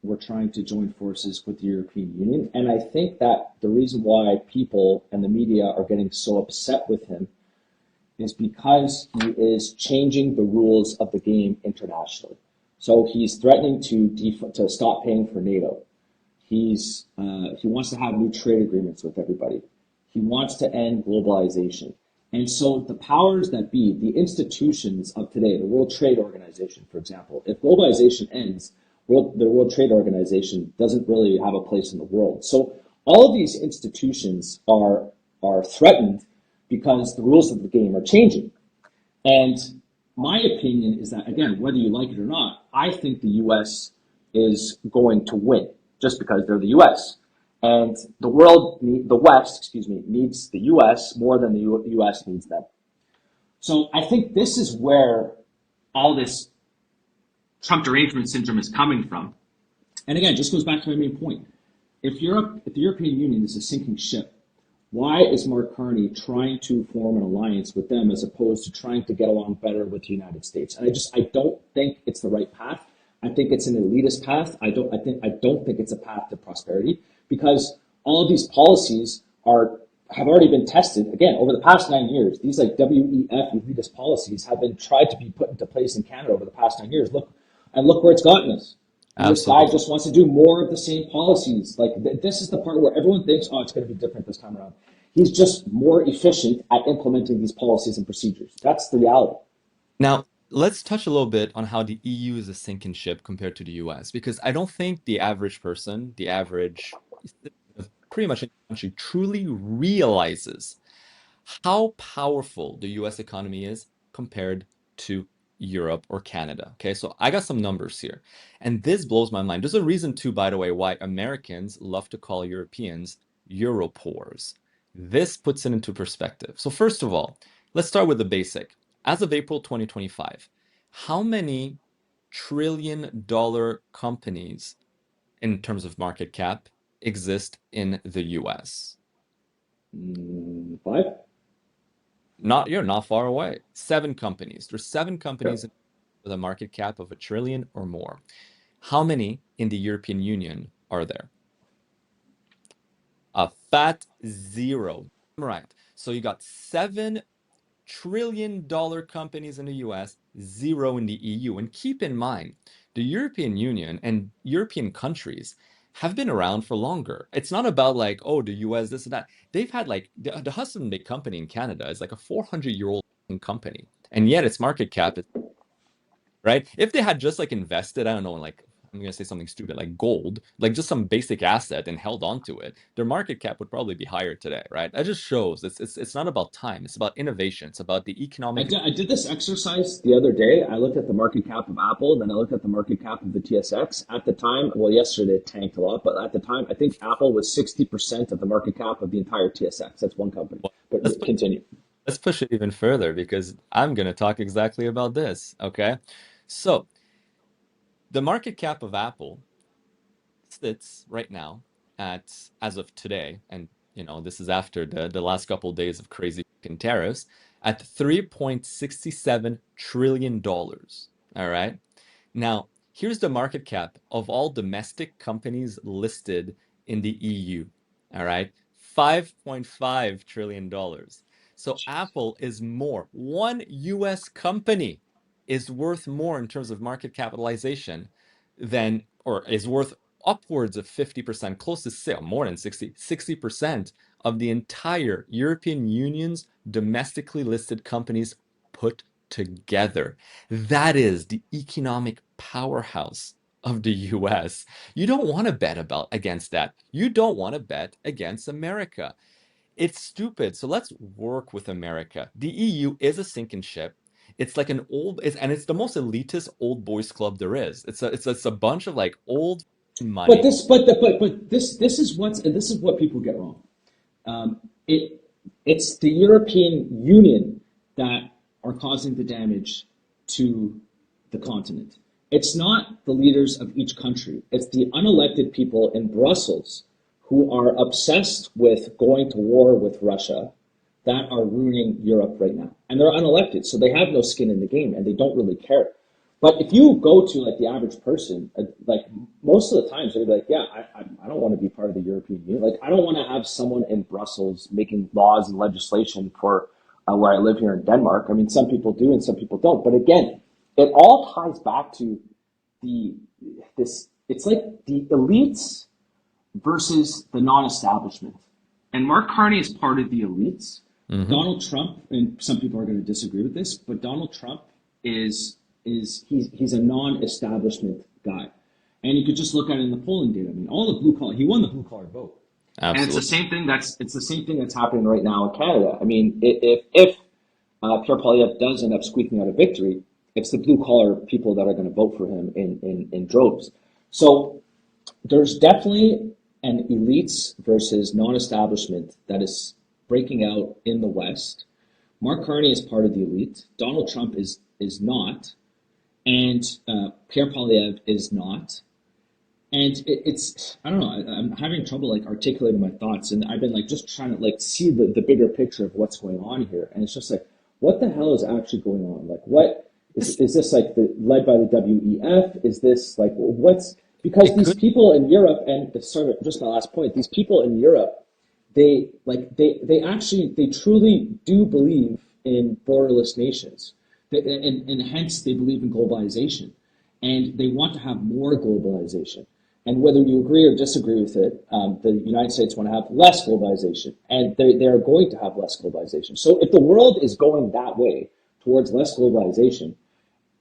we're trying to join forces with the European Union. And I think that the reason why people and the media are getting so upset with him is because he is changing the rules of the game internationally. So he's threatening to stop paying for NATO. He wants to have new trade agreements with everybody. He wants to end globalization. And so the powers that be, the institutions of today, the World Trade Organization, for example, if globalization ends, the World Trade Organization doesn't really have a place in the world. So all of these institutions are threatened because the rules of the game are changing. And my opinion is that, again, whether you like it or not, I think the U.S. is going to win just because they're the U.S. And the West, needs the U.S. more than the U.S. needs them. So I think this is where all this Trump derangement syndrome is coming from. And again, it just goes back to my main point. If the European Union is a sinking ship, why is Mark Carney trying to form an alliance with them as opposed to trying to get along better with the United States? And I don't think it's the right path. I think it's an elitist path. I don't think it's a path to prosperity because all of these policies have already been tested again over the past 9 years. These like WEF elitist policies have been tried to be put into place in Canada over the past 9 years. Look where it's gotten us. And this guy Absolutely. just wants to do more of the same policies. Like this is the part where everyone thinks, oh, it's going to be different this time around. He's just more efficient at implementing these policies and procedures. That's the reality. Now, let's touch a little bit on how the EU is a sinking ship compared to the US, because I don't think the average person, the average citizen of pretty much any country, truly realizes how powerful the US economy is compared to Europe or Canada. Okay, so I got some numbers here, and this blows my mind. There's a reason too, by the way, why Americans love to call Europeans Europores. This puts it into perspective. So first of all, let's start with the basic. As of April 2025, how many trillion-dollar companies in terms of market cap exist in the US? Five? You're not far away. 7 companies. There's 7 companies with a market cap of $1 trillion or more. How many in the European Union are there? A fat 0. Right. So you got $7 trillion companies in the US, 0 in the EU. And keep in mind, the European Union and European countries have been around for longer. It's not about like, oh, the US, this and that. They've had like the Hudson Bay company in Canada is like a 400-year-old company. And yet its market cap is right? If they had just like invested, I don't know, like I'm gonna say something stupid, like gold, like just some basic asset and held on to it, their market cap would probably be higher today, right? That just shows it's not about time, it's about innovation, it's about the economic. I did this exercise the other day. I looked at the market cap of Apple, then I looked at the market cap of the TSX. At the time, well, yesterday it tanked a lot, but at the time, I think Apple was 60% of the market cap of the entire TSX. That's one company. Well, But let's put, continue. let's push it even further because I'm gonna talk exactly about this, okay? So the market cap of Apple sits right now at, as of today, and this is after the last couple of days of crazy fucking tariffs, at $3.67 trillion. All right. Now, here's the market cap of all domestic companies listed in the EU. All right. $5.5 trillion. So Apple is more. One US company is worth more in terms of market capitalization than, or is worth upwards of 50%, close to more than 60% of the entire European Union's domestically listed companies put together. That is the economic powerhouse of the US. You don't want to bet against that. You don't want to bet against America. It's stupid. So let's work with America. The EU is a sinking ship. It's like and it's the most elitist old boys club there is. It's a bunch of like old But money. this, but this is this is what people get wrong. Um, it it's the European Union that are causing the damage to the continent. It's not the leaders of each country. It's the unelected people in Brussels who are obsessed with going to war with Russia that are ruining Europe right now. And they're unelected, so they have no skin in the game and they don't really care. But if you go to like the average person, like most of the times they're like, yeah, I don't want to be part of the European Union. Like I don't want to have someone in Brussels making laws and legislation for where I live here in Denmark. I mean, some people do and some people don't. But again, it all ties back to the this. It's like the elites versus the non-establishment. And Mark Carney is part of the elites. Hmm. Donald Trump, and some people are going to disagree with this, but Donald Trump he's a non-establishment guy. And you could just look at it in the polling data. I mean, all the blue collar, he won the blue collar vote. And it's the Absolutely. same thing it's the same thing that's happening right now in Canada. I mean, if Pierre Poilievre does end up squeaking out a victory, it's the blue collar people that are going to vote for him in droves. So there's definitely an elites versus non-establishment that is breaking out in the West. Mark Carney is part of the elite. Donald Trump is not, and Pierre Poilievre is not. And it's I don't know. I'm having trouble like articulating my thoughts, and I've been like just trying to like see the bigger picture of what's going on here. And it's just like, what the hell is actually going on? Like, what is this like led by the WEF? Is this like what's because It these could. people in Europe and sorry, just my last point. These people in Europe, they actually they truly do believe in borderless nations, and hence they believe in globalization, and they want to have more globalization. And whether you agree or disagree with it, the United States want to have less globalization, and they are going to have less globalization. So if the world is going that way towards less globalization,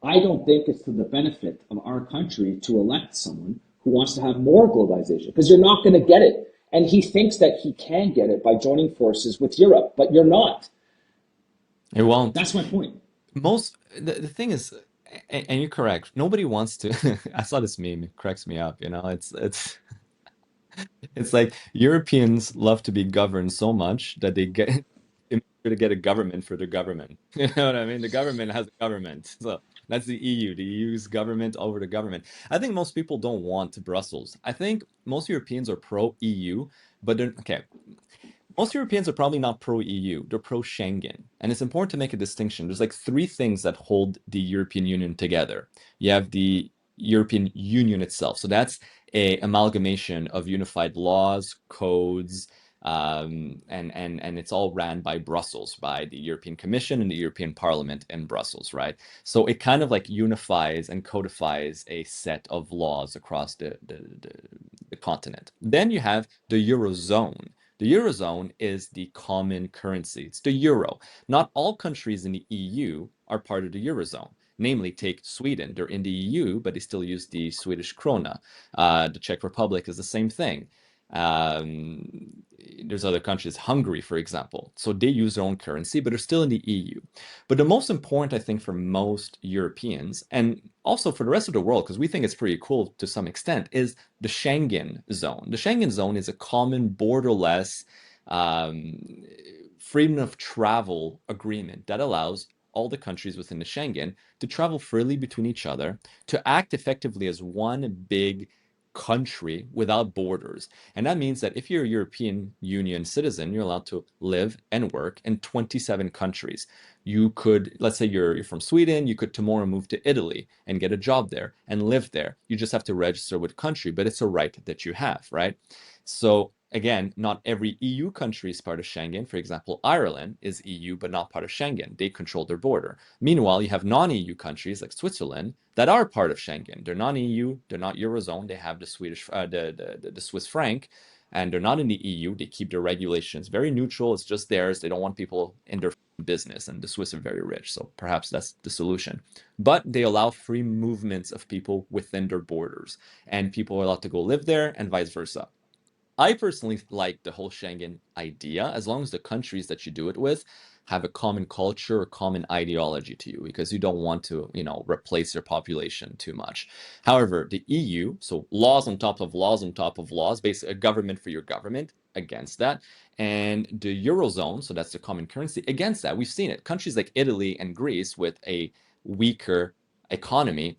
I don't think it's to the benefit of our country to elect someone who wants to have more globalization because you're not going to get it. And he thinks that he can get it by joining forces with Europe, but you're not. It won't. That's my point. The thing is, and you're correct. Nobody wants to. I saw this meme. It cracks me up. It's like Europeans love to be governed so much that they get they make sure to get a government for their government. You know what I mean? The government has a government. So that's the EU. The EU's government over the government. I think most people don't want Brussels. I think most Europeans are pro EU, but they're okay. Most Europeans are probably not pro EU, they're pro Schengen. And it's important to make a distinction. There's like three things that hold the European Union together. You have the European Union itself. So that's a amalgamation of unified laws, codes, and it's all ran by Brussels, by the European Commission and the European Parliament in Brussels, right? So it kind of like unifies and codifies a set of laws across the continent. Then you have the Eurozone. The Eurozone is the common currency. It's the euro. Not all countries in the EU are part of the Eurozone. Namely, take Sweden. They're in the EU, but they still use the Swedish krona. The Czech Republic is the same thing. Um, there's other countries, Hungary, for example. So they use their own currency, but they're still in the EU. But the most important, I think, for most Europeans, and also for the rest of the world, because we think it's pretty cool to some extent, is the Schengen zone. The Schengen zone is a common borderless um, freedom of travel agreement that allows all the countries within the Schengen to travel freely between each other, to act effectively as one big country without borders. And that means that if you're a European Union citizen, you're allowed to live and work in 27 countries. You could, let's say you're from Sweden, you could tomorrow move to Italy and get a job there and live there. You just have to register with country, but it's a right that you have, right? So again, not every EU country is part of Schengen. For example, Ireland is EU but not part of Schengen. They control their border. Meanwhile, you have non-EU countries like Switzerland that are part of Schengen. They're non-EU, they're not Eurozone. They have the Swiss franc, and they're not in the EU. They keep their regulations very neutral. It's just theirs. They don't want people in their business, and the Swiss are very rich, so perhaps that's the solution. But they allow free movements of people within their borders, and people are allowed to go live there, and vice versa. I personally like the whole Schengen idea as long as the countries that you do it with have a common culture or common ideology to you, because you don't want to, replace your population too much. However, the EU, so laws on top of laws on top of laws, basically a government for your government, against that. And the Eurozone, so that's the common currency, against that. We've seen it. Countries like Italy and Greece with a weaker economy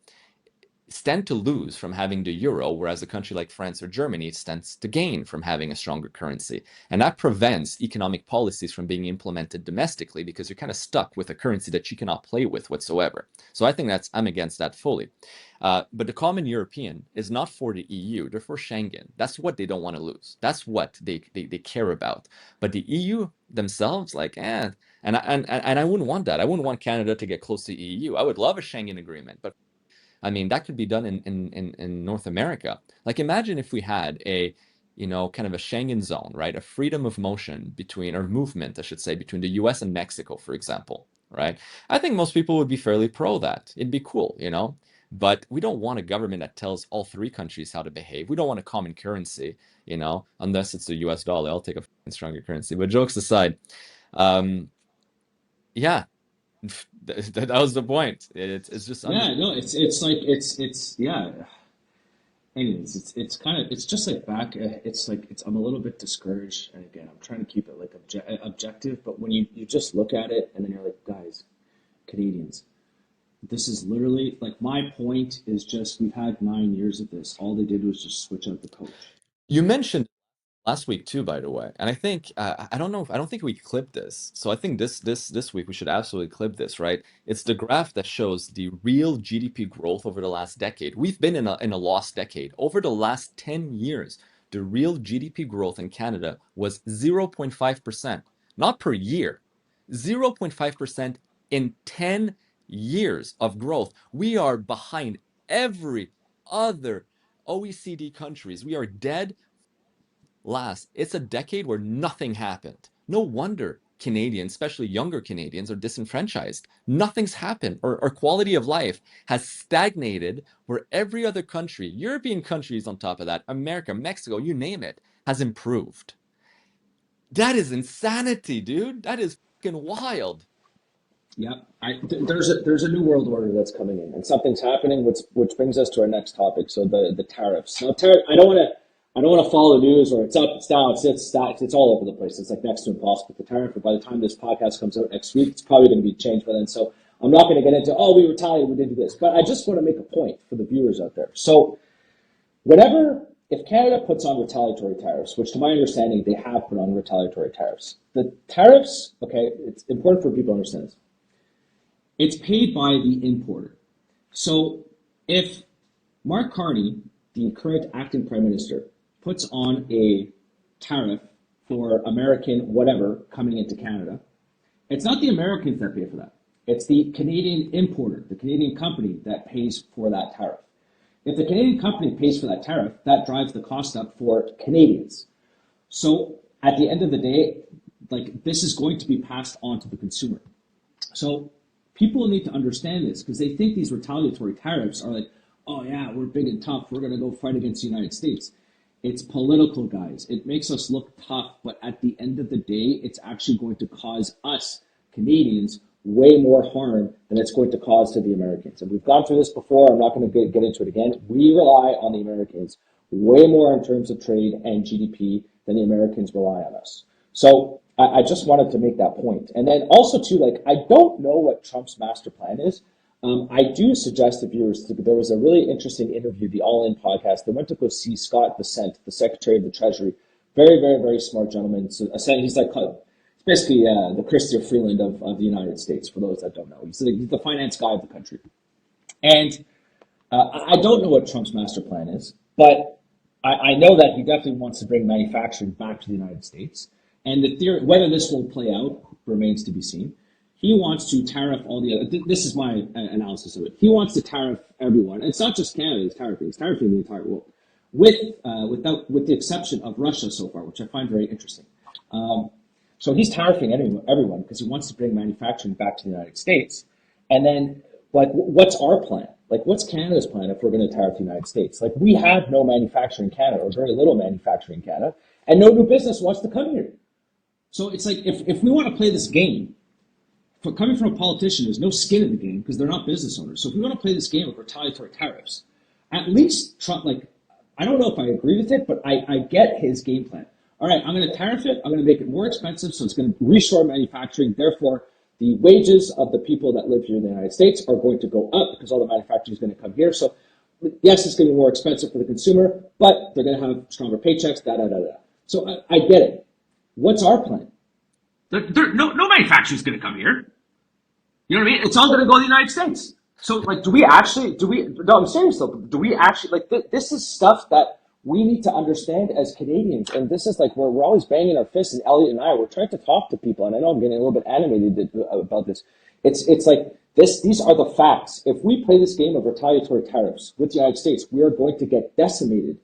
stand to lose from having the euro, whereas a country like France or Germany stands to gain from having a stronger currency. And that prevents economic policies from being implemented domestically, because you're kind of stuck with a currency that you cannot play with whatsoever. So I think I'm against that fully. But the common European is not for the EU, they're for Schengen. That's what they don't want to lose. That's what they care about. But the EU themselves, and I wouldn't want that. I wouldn't want Canada to get close to EU. I would love a Schengen agreement, but I mean, that could be done in North America. Like, imagine if we had kind of a Schengen zone, right? A freedom of motion between, or movement, I should say, between the US and Mexico, for example, right? I think most people would be fairly pro that. It'd be cool, But we don't want a government that tells all three countries how to behave. We don't want a common currency, unless it's the US dollar. I'll take a stronger currency. But jokes aside, yeah, that was the point. It's just Yeah, no, it's like it's yeah. Anyways, it's kind of it's just like back. It's like it's I'm a little bit discouraged, and again, I'm trying to keep it like objective. But when you just look at it, and then you're like, guys, Canadians, this is literally like my point is just we've had 9 years of this. All they did was just switch out the coach. You mentioned last week too, by the way, and I think I don't know if I don't think we clipped this. So I think this week we should absolutely clip this, right? It's the graph that shows the real GDP growth over the last decade. We've been in a lost decade. Over the last 10 years, the real GDP growth in Canada was 0.5%, not per year, 0.5% in 10 years of growth. We are behind every other OECD countries. We are dead last. It's a decade where nothing happened. No wonder Canadians, especially younger Canadians, are disenfranchised. Nothing's happened. Our quality of life has stagnated where every other country, European countries on top of that, America, Mexico, you name it, has improved. That is insanity, dude. That is fucking wild. Yep. There's a new world order that's coming in, and something's happening, which brings us to our next topic. So the tariffs. Now, I don't want to follow the news, or it's up, it's down, it's all over the place. It's like next to impossible to tariff. But by the time this podcast comes out next week, it's probably going to be changed by then. So I'm not going to get into we retaliated, we did this, but I just want to make a point for the viewers out there. So if Canada puts on retaliatory tariffs, which to my understanding they have put on retaliatory tariffs, the tariffs, okay, it's important for people to understand this. It's paid by the importer. So if Mark Carney, the current acting prime minister, puts on a tariff for American whatever coming into Canada, it's not the Americans that pay for that. It's the Canadian importer, the Canadian company that pays for that tariff. If the Canadian company pays for that tariff, that drives the cost up for Canadians. So at the end of the day, like this is going to be passed on to the consumer. So people need to understand this because they think these retaliatory tariffs are like, oh yeah, we're big and tough. We're going to go fight against the United States. It's political, guys. It makes us look tough, but at the end of the day, it's actually going to cause us, Canadians, way more harm than it's going to cause to the Americans. And we've gone through this before. I'm not going to get into it again. We rely on the Americans way more in terms of trade and GDP than the Americans rely on us. So I just wanted to make that point. And then also too, like, I don't know what Trump's master plan is. I do suggest to viewers, there was a really interesting interview, the All In podcast. They went to go see Scott Bessent, the Secretary of the Treasury. Very, very, very smart gentleman. So he's like, it's basically the Chrystia Freeland of the United States, for those that don't know. He's the finance guy of the country. And I don't know what Trump's master plan is, but I know that he definitely wants to bring manufacturing back to the United States. And the theory, whether this will play out remains to be seen. He wants to tariff all the other. This is my analysis of it. He wants to tariff everyone. It's not just Canada. It's tariffing the entire world, with the exception of Russia so far, which I find very interesting. So he's tariffing everyone because he wants to bring manufacturing back to the United States. And then, like, what's our plan? Like, what's Canada's plan if we're going to tariff the United States? Like, we have no manufacturing in Canada, or very little manufacturing in Canada, and no new business wants to come here. So it's like, if we want to play this game, coming from a politician, there's no skin in the game because they're not business owners. So if we want to play this game of retaliatory tariffs, at least Trump, like, I don't know if I agree with it, but I get his game plan. All right, I'm going to tariff it. I'm going to make it more expensive, so it's going to restore manufacturing. Therefore, the wages of the people that live here in the United States are going to go up because all the manufacturing is going to come here. So, yes, it's going to be more expensive for the consumer, but they're going to have stronger paychecks, So I get it. What's our plan? No manufacturing is going to come here. You know what I mean? It's all going to go to the United States. So, like, no, I'm serious though, do we actually, like, this is stuff that we need to understand as Canadians. And this is like, we're always banging our fists, and Elliot and we're trying to talk to people. And I know I'm getting a little bit animated about this. It's like, these are the facts. If we play this game of retaliatory tariffs with the United States, we are going to get decimated.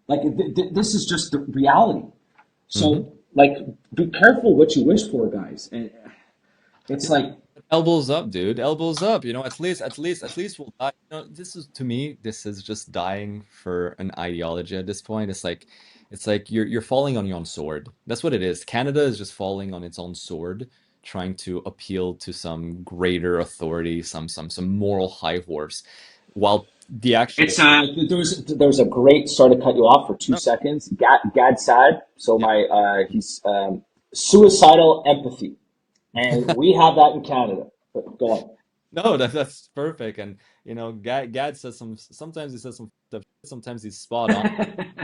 Like, this is just the reality. So, like, be careful what you wish for, guys. And it's like, Elbows up, dude. Elbows up. At least we'll die. This is, to me, this is just dying for an ideology at this point. It's like you're falling on your own sword. That's what it is. Canada is just falling on its own sword, trying to appeal to some greater authority, some moral high horse, while the actual It's there was a great, sorry to cut you off for 2 seconds. Gad Sad. So he's suicidal empathy. And we have that in Canada. But go on. No, that's perfect. And Gad says sometimes he says some stuff, sometimes he's spot on.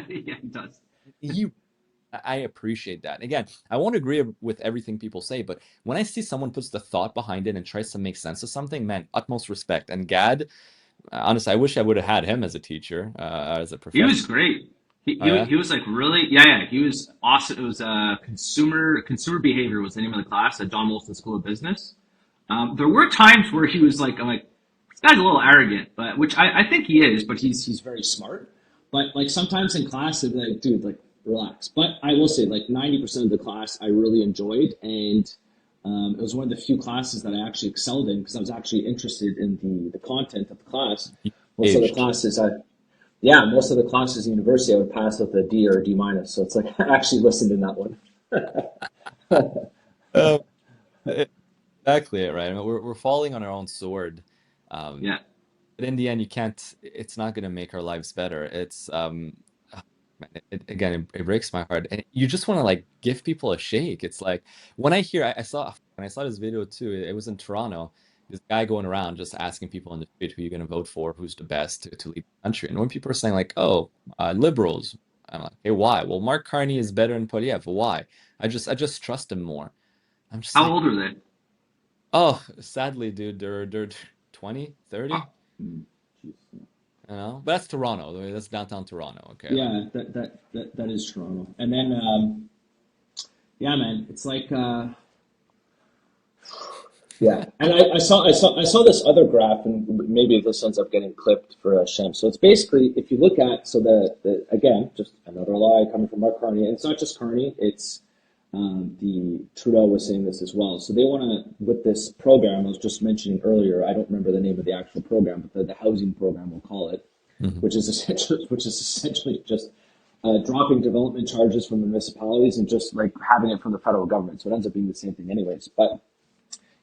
yeah, it does. I appreciate that. Again, I won't agree with everything people say, but when I see someone puts the thought behind it and tries to make sense of something, man, utmost respect. And Gad, honestly, I wish I would have had him as a teacher, as a He professor. was great. Oh yeah? He was like really He was awesome. It was consumer behavior was the name of the class at John Molson School of Business. There were times where he was like, I'm like, this guy's a little arrogant, but which I think he is, but he's very smart. But like sometimes in class, they'd be like, dude, like relax. But I will say, like 90% of the class I really enjoyed, and it was one of the few classes that I actually excelled in because I was actually interested in the content of the class. Most of the classes most of the classes in university I would pass with a D or a D minus. So it's like I actually listened in that one. Oh, exactly it, right? I mean, we're falling on our own sword. Um, yeah. but in the end, you can't. It's not going to make our lives better. Man, again, it breaks my heart. And you just want to like give people a shake. It's like when I hear, when I saw this video too. It was in Toronto. This guy going around just asking people on the street who you're going to vote for, who's the best to lead the country. And when people are saying like, "Oh, liberals," I'm like, "Hey, why?" Well, Mark Carney is better than Polyev. Why? I just trust him more. I'm just How like, old are they? oh, sadly, dude, they're 20, 30. Oh, mm, But that's Toronto. That's downtown Toronto. Okay, like, Yeah, that is Toronto. And then yeah, man, it's like yeah. And I saw this other graph, and maybe this ends up getting clipped for Shem. So it's basically, if you look at, so the again, just another lie coming from Mark Carney, and it's not just Carney, it's the Trudeau was saying this as well. So they want to, with this program I was just mentioning earlier, I don't remember the name of the actual program, but the housing program, we'll call it, which is essentially just dropping development charges from the municipalities and just like having it from the federal government. So it ends up being the same thing anyways. But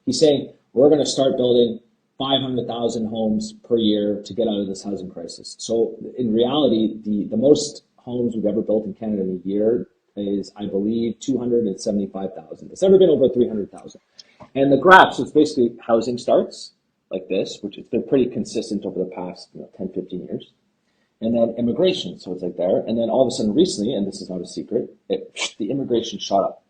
he's saying we're going to start building 500,000 homes per year to get out of this housing crisis. So in reality, the most homes we've ever built in Canada in a year is, I believe, 275,000. It's never been over 300,000. And the graph, so it's basically housing starts like this, which has been pretty consistent over the past 10, 15 years. And then immigration, so it's like there. And then all of a sudden recently, and this is not a secret, the immigration shot up.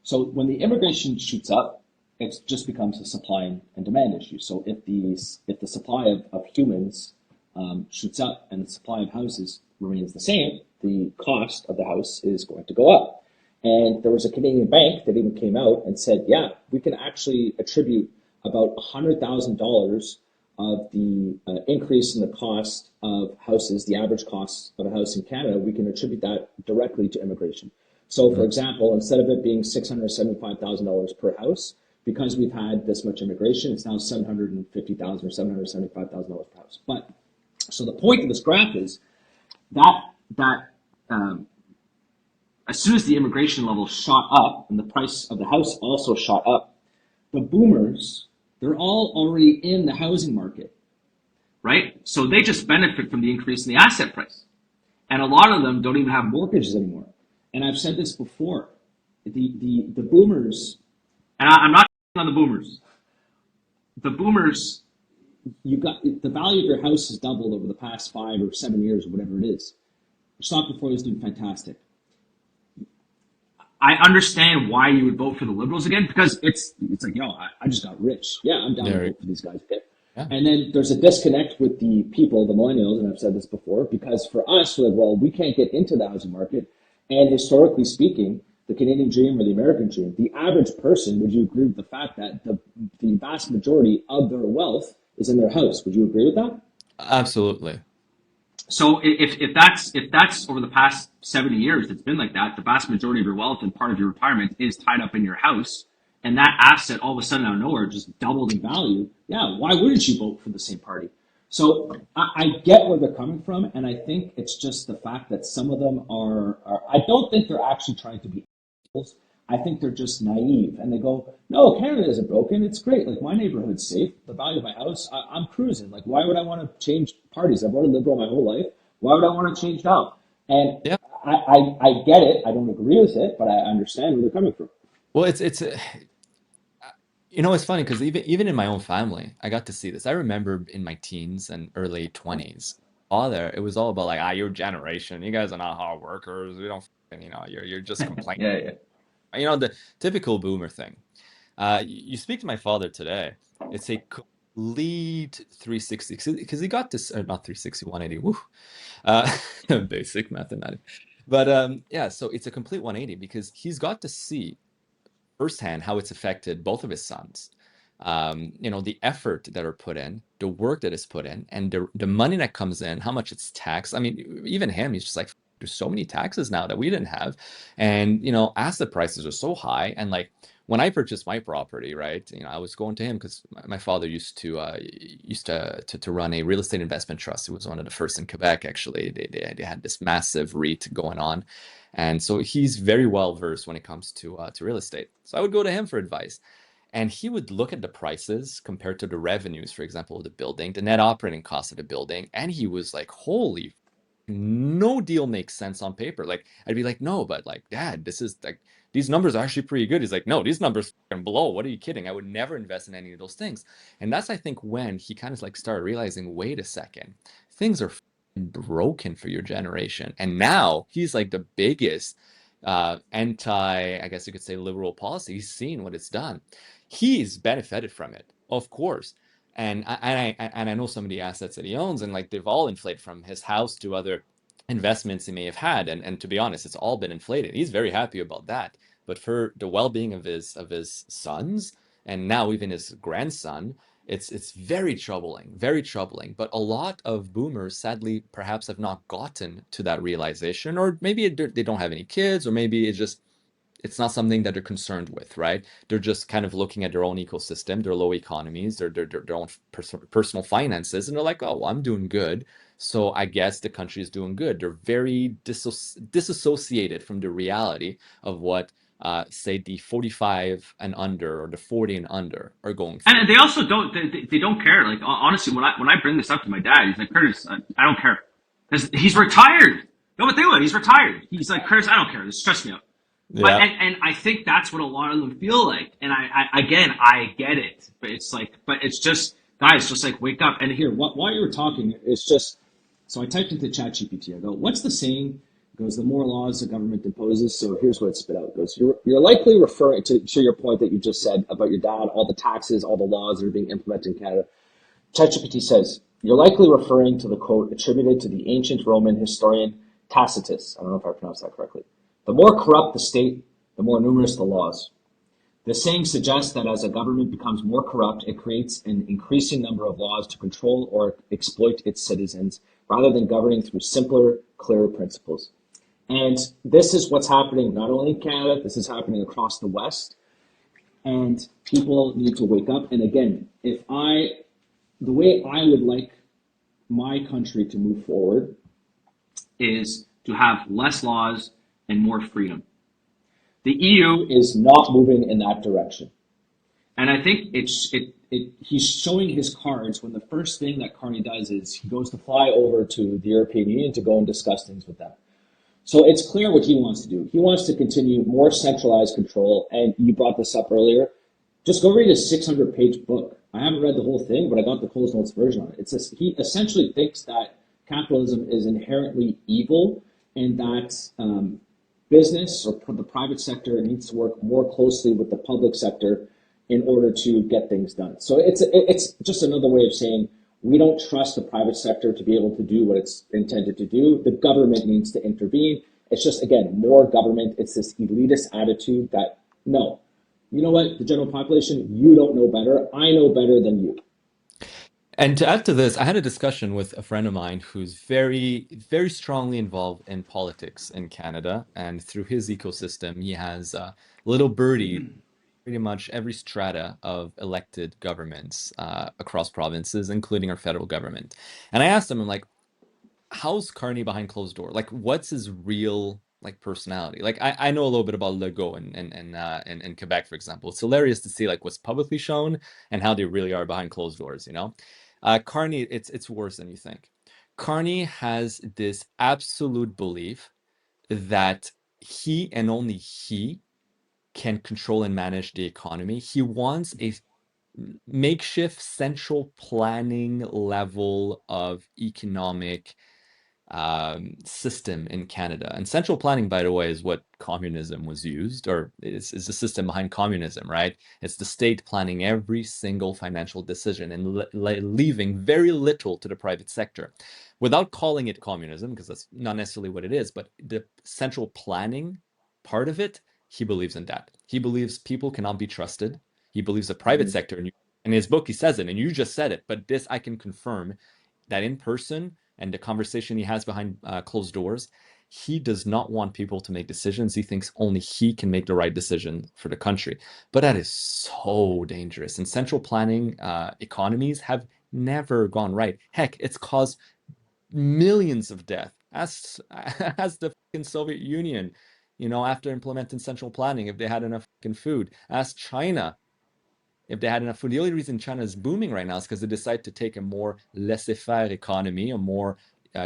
So when the immigration shoots up, it just becomes a supply and demand issue. So if the supply of humans shoots up and the supply of houses remains the same, the cost of the house is going to go up. And there was a Canadian bank that even came out and said, yeah, we can actually attribute about $100,000 of the increase in the cost of houses, the average cost of a house in Canada, we can attribute that directly to immigration. So, for example, instead of it being $675,000 per house, because we've had this much immigration, it's now $750,000 or $775,000 per house. But so the point of this graph is that as soon as the immigration level shot up and the price of the house also shot up, the boomers, they're all already in the housing market, right? So they just benefit from the increase in the asset price. And a lot of them don't even have mortgages anymore. And I've said this before, the boomers, and I'm not on the boomers. The boomers, you got the value of your house has doubled over the past 5 or 7 years or whatever it is. Your stock portfolio is doing fantastic. I understand why you would vote for the Liberals again, because it's like, I just got rich. Yeah, I'm down to vote for these guys again. Yeah. And then there's a disconnect with the people, the millennials, and I've said this before, because for us, we're like, well, we can't get into the housing market. And historically speaking, the Canadian dream or the American dream, the average person, would you agree with the fact that the vast majority of their wealth is in their house? Would you agree with that? Absolutely. So if that's over the past 70 years, it's been like that. The vast majority of your wealth and part of your retirement is tied up in your house, and that asset all of a sudden out of nowhere just doubled in value. Yeah, why wouldn't you vote for the same party? So I get where they're coming from, and I think it's just the fact that some of them are I don't think they're actually trying to be assholes. I think they're just naive, and they go, no, Canada isn't broken. It's great. Like, my neighborhood's safe. The value of my house, I'm cruising. Like, why would I want to change parties? I've voted Liberal my whole life. Why would I want to change now? And yeah. I get it. I don't agree with it, but I understand where they're coming from. Well, it's it's funny because even in my own family, I got to see this. I remember in my teens and early 20s, it was all about like, your generation, you guys are not hard workers. We don't, you're just complaining. Yeah. The typical boomer thing. You speak to my father today, it's a complete 360, because he got this, not 360, 180, woo, basic mathematics. But so it's a complete 180 because he's got to see firsthand how it's affected both of his sons. The effort that are put in, the work that is put in, and the money that comes in, how much it's taxed. I mean, even him, he's just like, there's so many taxes now that we didn't have. And, asset prices are so high. And like, when I purchased my property, right, I was going to him because my father used to run a real estate investment trust. It was one of the first in Quebec, actually. They had this massive REIT going on. And so he's very well versed when it comes to real estate. So I would go to him for advice. And he would look at the prices compared to the revenues, for example, of the building, the net operating cost of the building. And he was like, holy, no deal makes sense on paper. Like, I'd be like, no, but like, Dad, this is like, these numbers are actually pretty good. He's like, no, these numbers are below. What are you kidding? I would never invest in any of those things. And that's, I think, when he kind of like started realizing, wait a second, things are broken for your generation. And now he's like the biggest I guess you could say, liberal policy. He's seen what it's done. He's benefited from it, of course. And I know some of the assets that he owns, and like they've all inflated, from his house to other investments he may have had. And to be honest, it's all been inflated. He's very happy about that. But for the well-being of his sons, and now even his grandson, it's very troubling, very troubling. But a lot of boomers, sadly, perhaps have not gotten to that realization, or maybe they don't have any kids, or maybe it's not something that they're concerned with, right? They're just kind of looking at their own ecosystem, their low economies, their own personal finances, and they're like, oh, well, I'm doing good, so I guess the country is doing good. They're very disassociated from the reality of what, say, the 45 and under or the 40 and under are going through. And they also don't care. Like, honestly, when I bring this up to my dad, he's like, Curtis, I don't care, because he's retired. No, but think about it, he's retired. He's like, Curtis, I don't care. This stressed me out. Yeah. And I think that's what a lot of them feel like. And I get it, but it's like, it's just, guys, just like, wake up. And here, while you were talking, it's just, so I typed into ChatGPT. I go, what's the saying? It goes, the more laws the government imposes. So here's what it spit out. It goes, you're likely referring to your point that you just said about your dad, all the taxes, all the laws that are being implemented in Canada. ChatGPT says, You're likely referring to the quote attributed to the ancient Roman historian Tacitus. I don't know if I pronounced that correctly. The more corrupt the state, the more numerous the laws. The saying suggests that as a government becomes more corrupt, it creates an increasing number of laws to control or exploit its citizens, rather than governing through simpler, clearer principles. And this is what's happening not only in Canada, this is happening across the West. And people need to wake up. And again, the way I would like my country to move forward Is to have less laws and more freedom. The EU, is not moving in that direction. and I think He's showing his cards when the first thing that Carney does is he goes to fly over to the European Union to go and discuss things with them. So it's clear what he wants to do. He wants to continue more centralized control. And you brought this up earlier. Just go read his 600-page book. I haven't read the whole thing, but I got the Close Notes version on it. He essentially thinks that capitalism is inherently evil and that business or the private sector needs to work more closely with the public sector in order to get things done. So it's just another way of saying we don't trust the private sector to be able to do what it's intended to do. The government needs to intervene. It's just, again, more government. It's this elitist attitude that, no, you know what, the general population, you don't know better. I know better than you. And to add to this, I had a discussion with a friend of mine who's very, very strongly involved in politics in Canada. And through his ecosystem, he has little birdie pretty much every strata of elected governments across provinces, including our federal government. And I asked him, I'm like, how's Carney behind closed door? Like, what's his real personality? Like, I know a little bit about Legault and Quebec, for example. It's hilarious to see like what's publicly shown and how they really are behind closed doors, you know? Carney, it's worse than you think. Carney has this absolute belief that he and only he can control and manage the economy. He wants a makeshift central planning level of economic system in Canada. And central planning, by the way, is what communism was used, or is the system behind communism, right? It's the state planning every single financial decision and leaving very little to the private sector. Without calling it communism, because that's not necessarily what it is, but the central planning part of it, he believes in that. He believes people cannot be trusted. He believes the private sector, and in his book he says it, and you just said it, but this I can confirm that in person and the conversation he has behind closed doors, he does not want people to make decisions. He thinks only he can make the right decision for the country. But that is so dangerous. And central planning economies have never gone right. Heck, it's caused millions of deaths. As the fucking Soviet Union, you know, after implementing central planning, if they had enough fucking food. Ask China if they had enough food. The only reason China is booming right now is because they decided to take a more laissez-faire economy, a more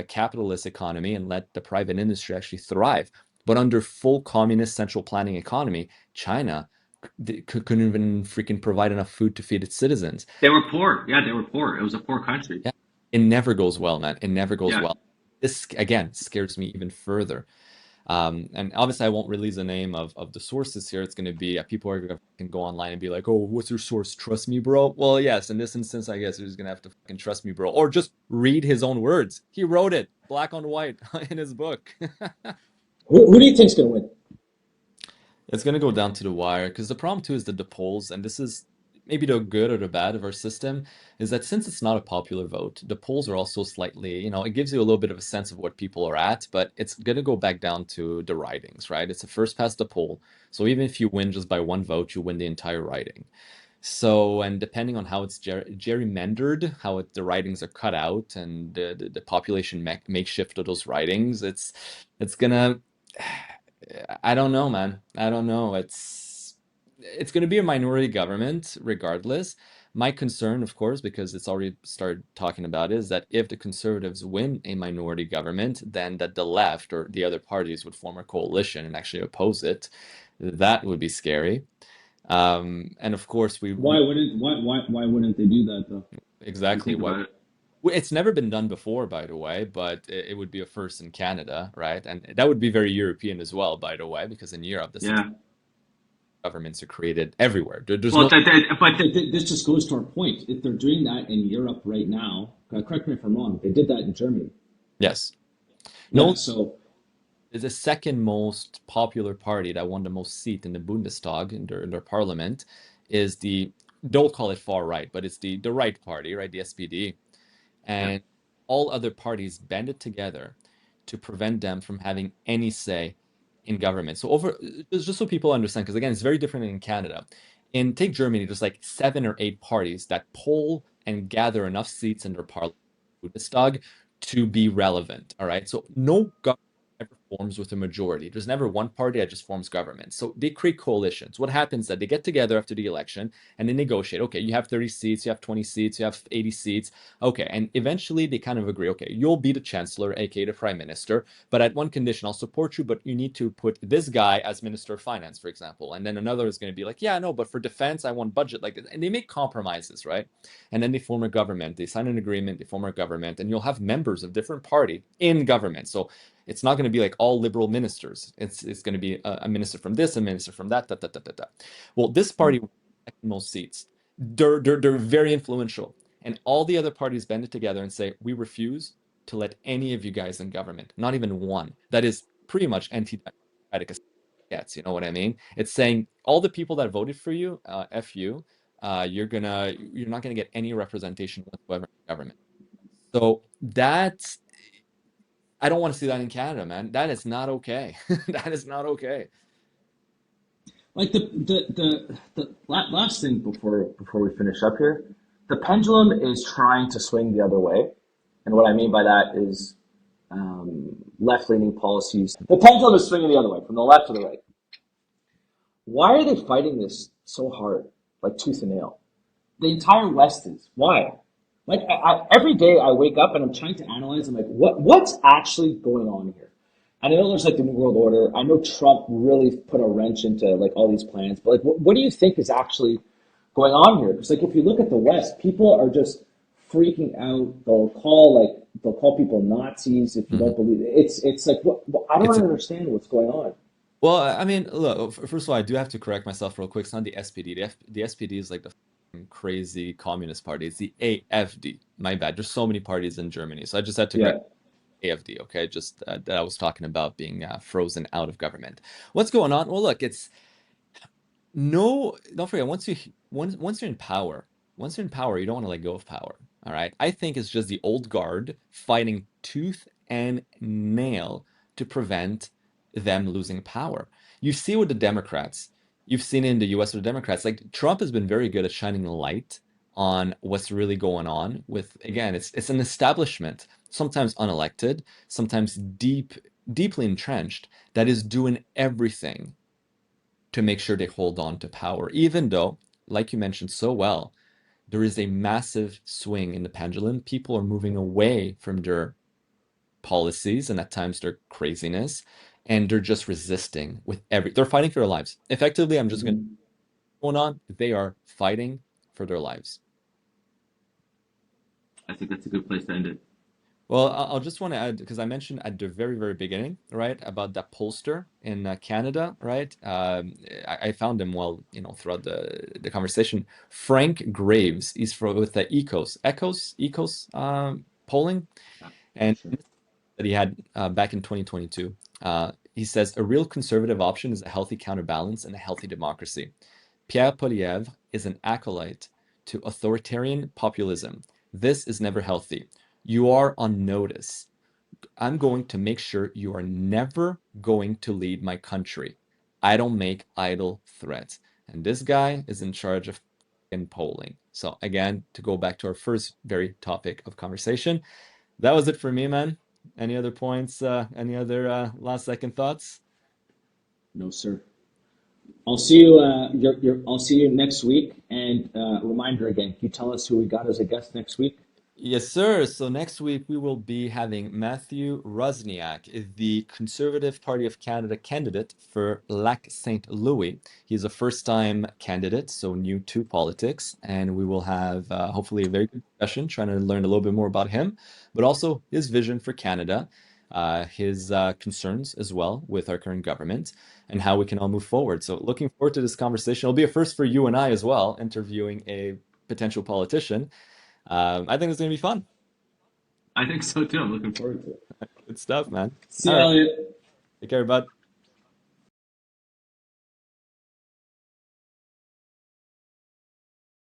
capitalist economy, and let the private industry actually thrive. But under full communist central planning economy, China couldn't even freaking provide enough food to feed its citizens. They were poor. Yeah, they were poor. It was a poor country. Yeah, it never goes well, man. It never goes well. This, again, scares me even further. And obviously I won't release the name of the sources here. It's going to be people are going to go online and be like, oh, what's your source? Trust me, bro. Well, yes, in this instance, I guess he's going to have to fucking trust me, bro, or just read his own words. He wrote it black on white in his book. Who do you think's going to win? It's going to go down to the wire, because the problem too is that the polls, and this is maybe the good or the bad of our system, is that since it's not a popular vote, the polls are also slightly, you know, it gives you a little bit of a sense of what people are at, but it's going to go back down to the ridings, right? It's a first past the poll. So even if you win just by one vote, you win the entire riding. So, and depending on how it's gerrymandered, how the ridings are cut out, and the population makeshift of those ridings, it's gonna, I don't know, man. I don't know. It's going to be a minority government regardless. My concern, of course, because it's already started talking about it, is that if the Conservatives win a minority government, then that the left or the other parties would form a coalition and actually oppose it. That would be scary. And of course, why wouldn't they do that though? Exactly. Why? It's never been done before, by the way, but it would be a first in Canada, right? And that would be very European as well, by the way, because in Europe, this is governments are created everywhere. There's Well, no This just goes to our point. If they're doing that in Europe right now, correct me if I'm wrong, they did that in Germany. yes. Yeah, No, so is the second most popular party that won the most seat in the Bundestag in their parliament is the don't call it far right, but it's the right party, right? The SPD. yeah. And all other parties banded together to prevent them from having any say in government. So just so people understand, because again, it's very different in Canada. In take Germany, there's like 7 or 8 parties that poll and gather enough seats in their parliament, Bundestag, to be relevant. All right. So no government ever forms with a majority. There's never one party that just forms government. So they create coalitions. What happens is that they get together after the election and they negotiate. Okay, you have 30 seats, you have 20 seats, you have 80 seats. Okay, and eventually they kind of agree. Okay, you'll be the chancellor, aka the prime minister, but at one condition, I'll support you, but you need to put this guy as minister of finance, for example. And then another is going to be like, yeah, no, but for defense, I want budget like this. And they make compromises, right? And then they form a government. They sign an agreement. They form a government, and you'll have members of different party in government. So it's not going to be like all liberal ministers. It's going to be a minister from this, a minister from that, da, da, da, da, da. Well, this party most seats. They're very influential, and all the other parties band it together and say, we refuse to let any of you guys in government, not even one. That is pretty much anti-democratic as it gets. You know what I mean? It's saying all the people that voted for you, f you, you're not gonna get any representation whatsoever in government. So that's I don't want to see that in Canada, man. That is not okay. That is not okay. like the last thing before we finish up here, the pendulum is trying to swing the other way, and what I mean by that is left leaning policies. The pendulum is swinging the other way, from the left to the right. Why are they fighting this so hard, like tooth and nail? The entire West is. Why? Like every day I wake up and I'm trying to analyze. I'm like, what's actually going on here? And I know there's like the New World Order. I know Trump really put a wrench into like all these plans. But like, what do you think is actually going on here? Because like if you look at the West, people are just freaking out. They'll call people Nazis if you don't believe it. It's like I don't It's understand what's going on. Well, I mean, look, first of all, I do have to correct myself real quick. It's not the SPD. The SPD is like the crazy communist party. It's the AFD. My bad. There's so many parties in Germany. So I just had to Yeah. correct AFD, okay? Just that I was talking about being frozen out of government. What's going on? Well, look, it's no, don't forget, once you're in power, you don't want to let go of power. All right. I think it's just the old guard fighting tooth and nail to prevent them losing power. You see with the Democrats, you've seen it in the US with the Democrats, like Trump has been very good at shining a light on what's really going on with, again, it's an establishment, sometimes unelected, sometimes deeply entrenched, that is doing everything to make sure they hold on to power, even though, like you mentioned so well, there is a massive swing in the pendulum. People are moving away from their policies and at times their craziness, and they're just resisting they're fighting for their lives. Effectively, I'm just going to going on. They are fighting for their lives. I think that's a good place to end it. Well, I'll just want to add, because I mentioned at the very, very beginning, right, about that pollster in Canada, right? I found him throughout the conversation. Frank Graves, he's with the Ecos polling, Yeah, and sure. that he had back in 2022. He says, a real conservative option is a healthy counterbalance and a healthy democracy. Pierre Poilievre is an acolyte to authoritarian populism. This is never healthy. You are on notice. I'm going to make sure you are never going to lead my country. I don't make idle threats. And this guy is in charge of polling. So again, to go back to our first very topic of conversation, that was it for me, man. Any other points? Any other last second thoughts? No, sir. I'll see you. I'll see you next week. And reminder again, can you tell us who we got as a guest next week? Yes, sir. So next week we will be having Matthew Rusniak, the Conservative Party of Canada candidate for Lac St. Louis. He's a first-time candidate, so new to politics, and we will have hopefully a very good discussion, trying to learn a little bit more about him, but also his vision for Canada. his concerns as well with our current government and how we can all move forward. So looking forward to this conversation. It'll be a first for you and I as well, interviewing a potential politician. I think it's going to be fun. I think so too. I'm looking forward to it. Good stuff, man. See All you, right. Elliot. Take care, bud.